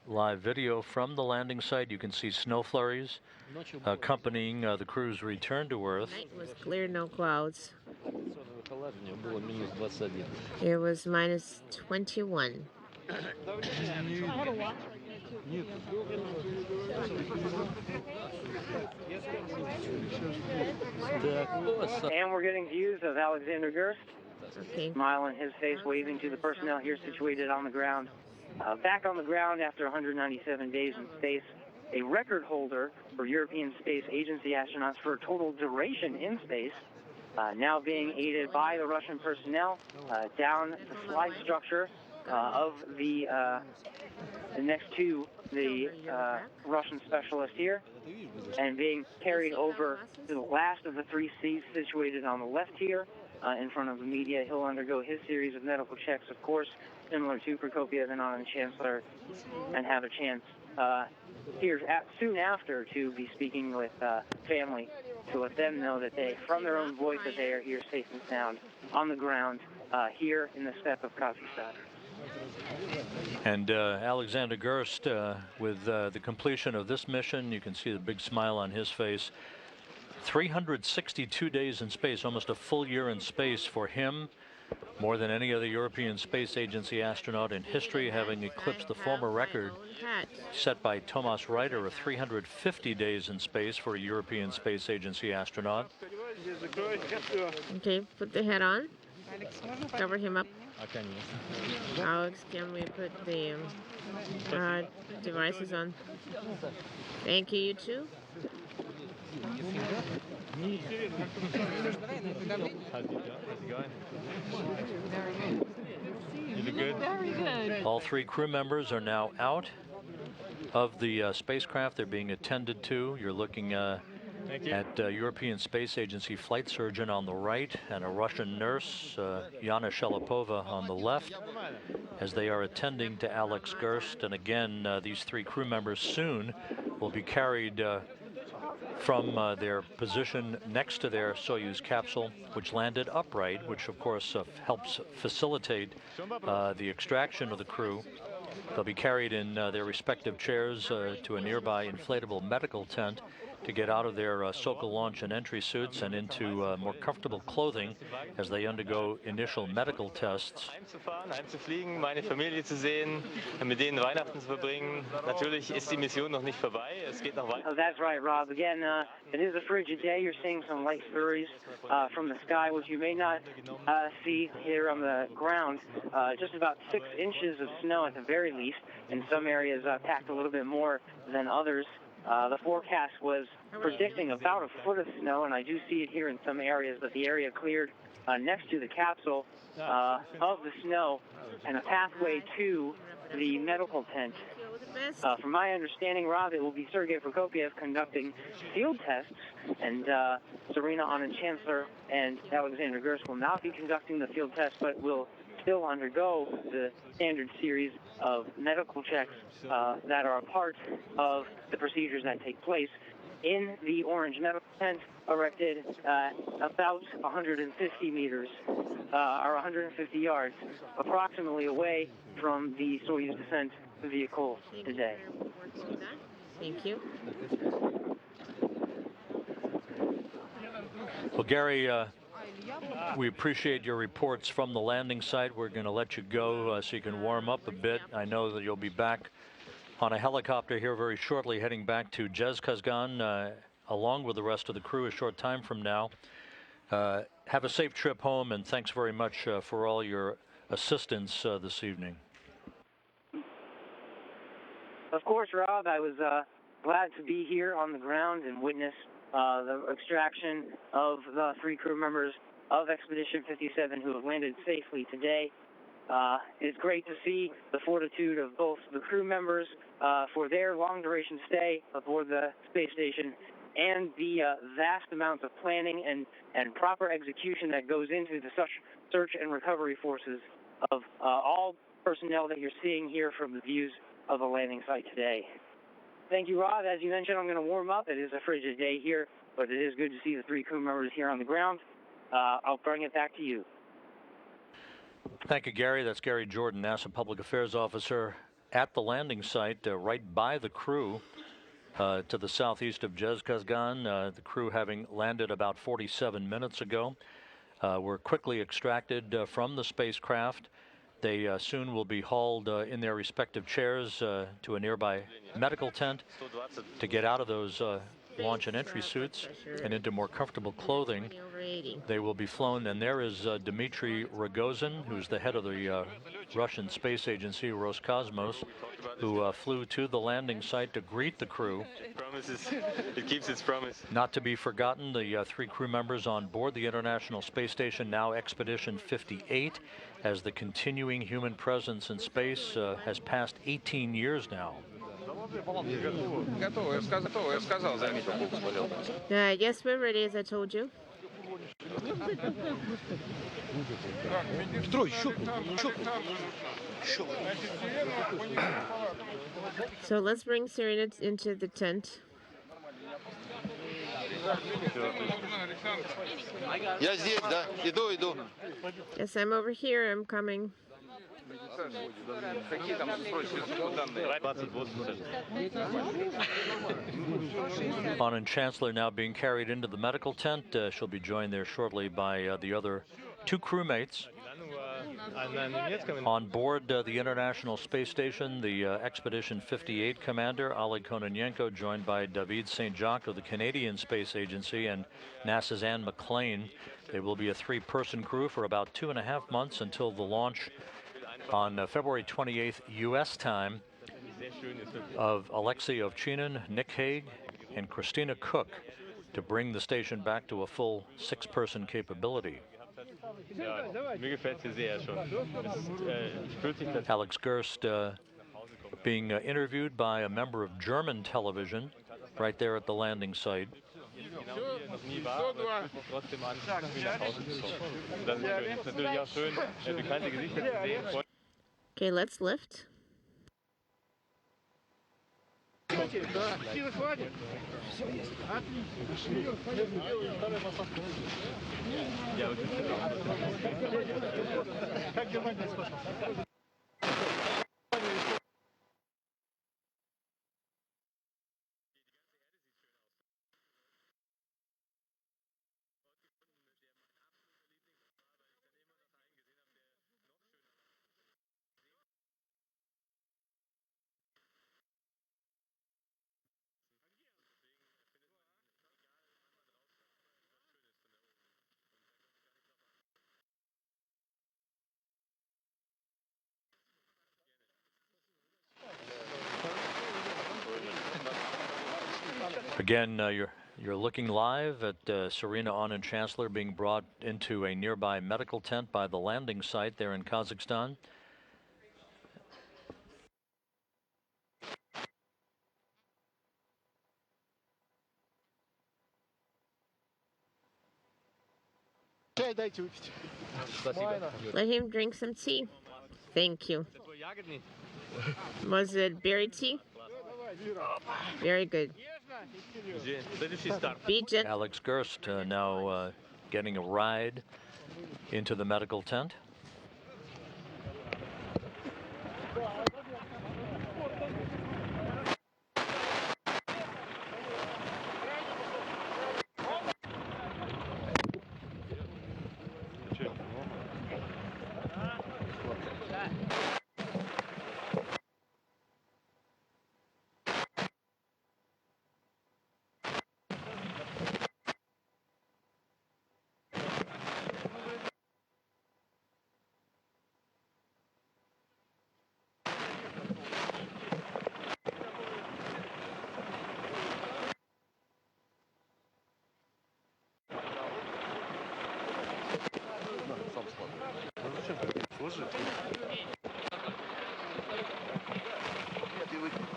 live video from the landing site. You can see snow flurries accompanying the crew's return to Earth. Night was clear, no clouds. It was minus 21. And we're getting views of Alexander Gerst. Okay. Smile on his face, waving to the personnel here situated on the ground. Back on the ground after 197 days in space, a record holder for European Space Agency astronauts for total duration in space, now being aided by the Russian personnel down the slide structure of the next to the Russian specialist here, and being carried over to the last of the three seats situated on the left here, in front of the media. He'll undergo his series of medical checks, of course, similar to Prokopyev and Auñón-Chancellor, and have a chance here soon after to be speaking with family to let them know that they, from their own voice, that they are here safe and sound on the ground here in the steppe of Kazakhstan. And Alexander Gerst, with the completion of this mission, you can see the big smile on his face. 362 days in space, almost a full year in space for him, more than any other European Space Agency astronaut in history, having eclipsed the former record set by Thomas Reiter of 350 days in space for a European Space Agency astronaut. Okay, put the hat on. Cover him up. Alex, can we put the devices on? Thank you, you too. Very good. All three crew members are now out of the spacecraft. They're being attended to. You're looking at European Space Agency flight surgeon on the right and a Russian nurse, Yana Shelipova, on the left, as they are attending to Alex Gerst. And again, these three crew members soon will be carried from their position next to their Soyuz capsule, which landed upright, which of course helps facilitate the extraction of the crew. They'll be carried in their respective chairs to a nearby inflatable medical tent to get out of their Sokol launch and entry suits and into more comfortable clothing as they undergo initial medical tests. Heimzufliegen, meine Familie zu sehen, mit denen Weihnachten zu verbringen. Natürlich ist die Mission noch nicht vorbei. Es geht noch weiter. Oh, that's right, Rob. Again, it is a frigid day. You're seeing some light flurries from the sky, which you may not see here on the ground. Just about 6 inches of snow at the very least. In some areas, packed a little bit more than others. The forecast was predicting about 1 foot of snow, and I do see it here in some areas, but the area cleared next to the capsule of the snow and a pathway to the medical tent. From my understanding, Rob, it will be Sergey Prokopyev conducting field tests, and Serena, Auñón-Chancellor, and Alexander Gerst will not be conducting the field tests, but will still undergo the standard series of medical checks that are a part of the procedures that take place in the orange medical tent erected about 150 meters or 150 yards approximately away from the Soyuz descent vehicle today. Thank you. Well, Gary, we appreciate your reports from the landing site. We're going to let you go so you can warm up a bit. I know that you'll be back on a helicopter here very shortly, heading back to Gerst, along with the rest of the crew a short time from now. Have a safe trip home, and thanks very much for all your assistance this evening. Of course, Rob, I was glad to be here on the ground and witness the extraction of the 3 crew members of Expedition 57 who have landed safely today. It's great to see the fortitude of both the crew members for their long-duration stay aboard the space station and the vast amounts of planning and proper execution that goes into the search and recovery forces of all personnel that you're seeing here from the views of the landing site today. Thank you, Rob. As you mentioned, I'm going to warm up. It is a frigid day here, but it is good to see the 3 crew members here on the ground. I'll bring it back to you. Thank you, Gary. That's Gary Jordan, NASA Public Affairs Officer at the landing site, right by the crew to the southeast of Gerst. The crew having landed about 47 minutes ago were quickly extracted from the spacecraft. They soon will be hauled in their respective chairs to a nearby medical tent to get out of those launch and entry suits and into more comfortable clothing. They will be flown, and there is Dmitry Rogozin, who's the head of the Russian Space Agency, Roscosmos, who flew to the landing site to greet the crew. It keeps its promise. Not to be forgotten, the 3 crew members on board the International Space Station, now Expedition 58, as the continuing human presence in space has passed 18 years now. Yes, we're ready, as I told you. So let's bring Serena into the tent. Я здесь, да. Иду. Yes, I'm over here. I'm coming. Auñón-Chancellor now being carried into the medical tent. She'll be joined there shortly by the other two crewmates. On board the International Space Station, the Expedition 58 commander, Oleg Kononenko, joined by David St. Jacques of the Canadian Space Agency and NASA's Anne McClain. They will be a three-person crew for about 2.5 months until the launch on February 28th U.S. time of Alexei Ovchinin, Nick Hague, and Christina Cook to bring the station back to a full 6-person capability. Alex Gerst being interviewed by a member of German television right there at the landing site. Okay, let's lift. Again, you're looking live at Serena Auñón-Chancellor being brought into a nearby medical tent by the landing site there in Kazakhstan. Let him drink some tea. Thank you. Was it berry tea? Very good. Be gentle. Alex Gerst now getting a ride into the medical tent.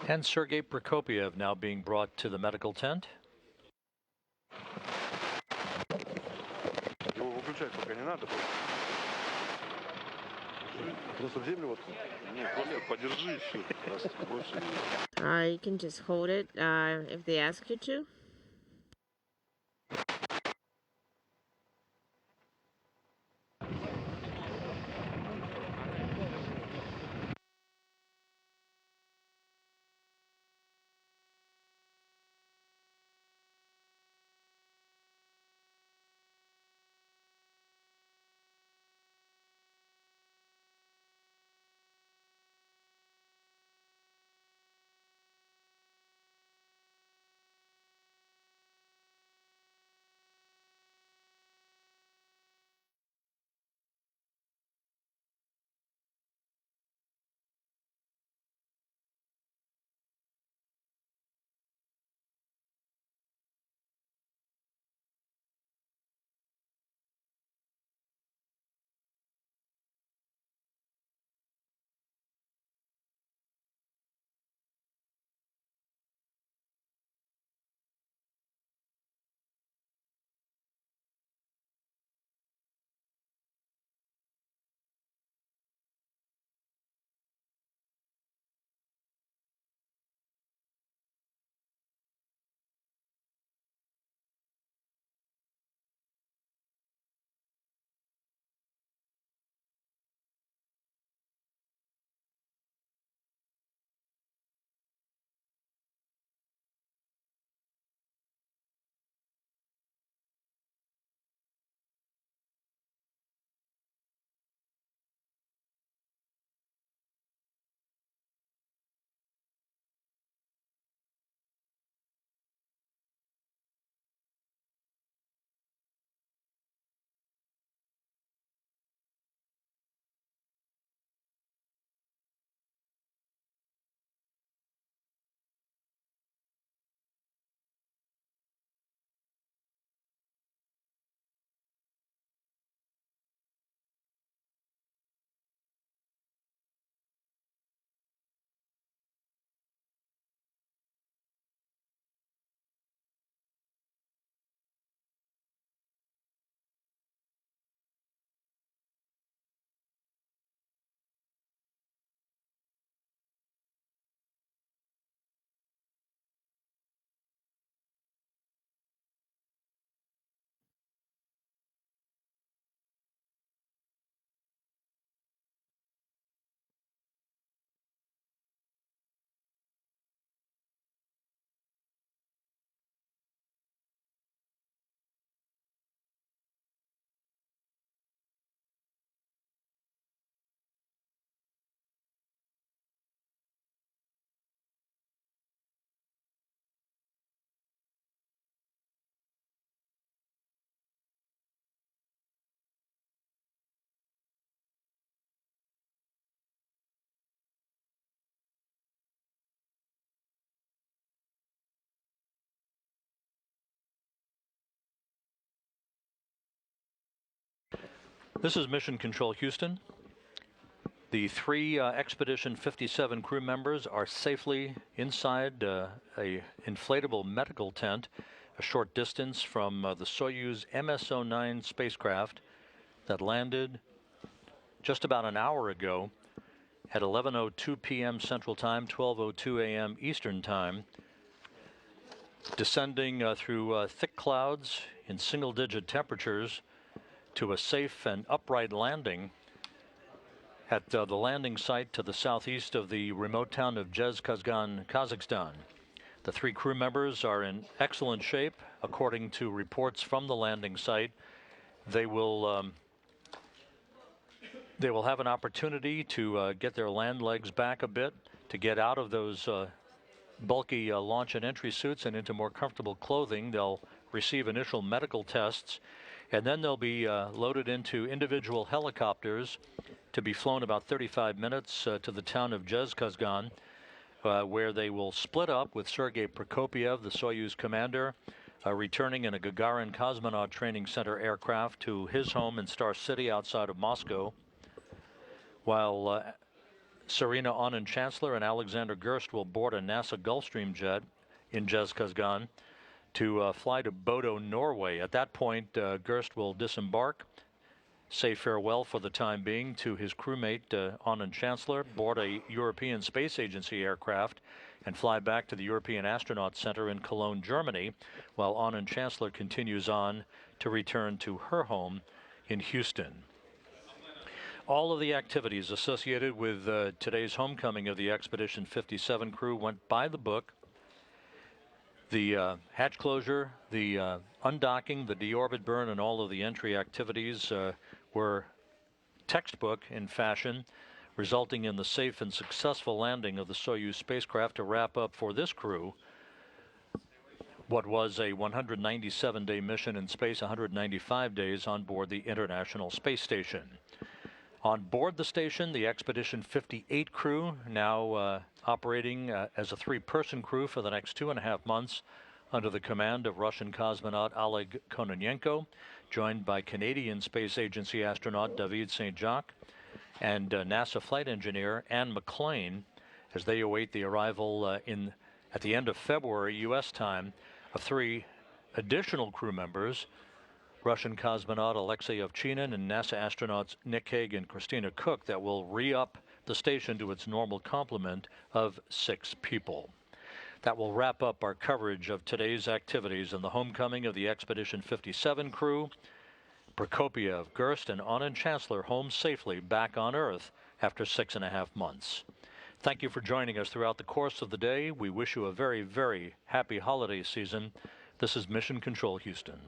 And Sergey Prokopyev now being brought to the medical tent. You can just hold it if they ask you to. This is Mission Control Houston. The 3 Expedition 57 crew members are safely inside a inflatable medical tent a short distance from the Soyuz MS-09 spacecraft that landed just about an hour ago at 11:02 p.m. Central Time, 12:02 a.m. Eastern Time, descending through thick clouds in single-digit temperatures to a safe and upright landing at the landing site to the southeast of the remote town of Gerst, Kazakhstan. The 3 crew members are in excellent shape, according to reports from the landing site. They will have an opportunity to get their land legs back a bit, to get out of those bulky launch and entry suits and into more comfortable clothing. They'll receive initial medical tests, and then they'll be loaded into individual helicopters to be flown about 35 minutes to the town of Gerst, where they will split up with Sergey Prokopyev, the Soyuz commander, returning in a Gagarin Cosmonaut Training Center aircraft to his home in Star City outside of Moscow, while Serena, Auñón-Chancellor, and Alexander Gerst will board a NASA Gulfstream jet in Gerst to fly to Bodo, Norway. At that point, Gerst will disembark, say farewell for the time being to his crewmate, Auñón-Chancellor, board a European Space Agency aircraft, and fly back to the European Astronaut Center in Cologne, Germany, while Auñón-Chancellor continues on to return to her home in Houston. All of the activities associated with today's homecoming of the Expedition 57 crew went by the book. The hatch closure, the undocking, the deorbit burn, and all of the entry activities were textbook in fashion, resulting in the safe and successful landing of the Soyuz spacecraft to wrap up for this crew what was a 197-day mission in space, 195 days on board the International Space Station. On board the station, the Expedition 58 crew, now operating as a 3-person crew for the next 2.5 months under the command of Russian cosmonaut Oleg Kononenko, joined by Canadian Space Agency astronaut David St. Jacques and NASA flight engineer Anne McClain, as they await the arrival at the end of February U.S. time of 3 additional crew members, Russian cosmonaut Alexei Ovchinin and NASA astronauts Nick Hague and Christina Cook, that will re-up the station to its normal complement of 6 people. That will wrap up our coverage of today's activities and the homecoming of the Expedition 57 crew. Prokopyev, Gerst, and Auñón-Chancellor home safely back on Earth after 6.5 months. Thank you for joining us throughout the course of the day. We wish you a very, very happy holiday season. This is Mission Control Houston.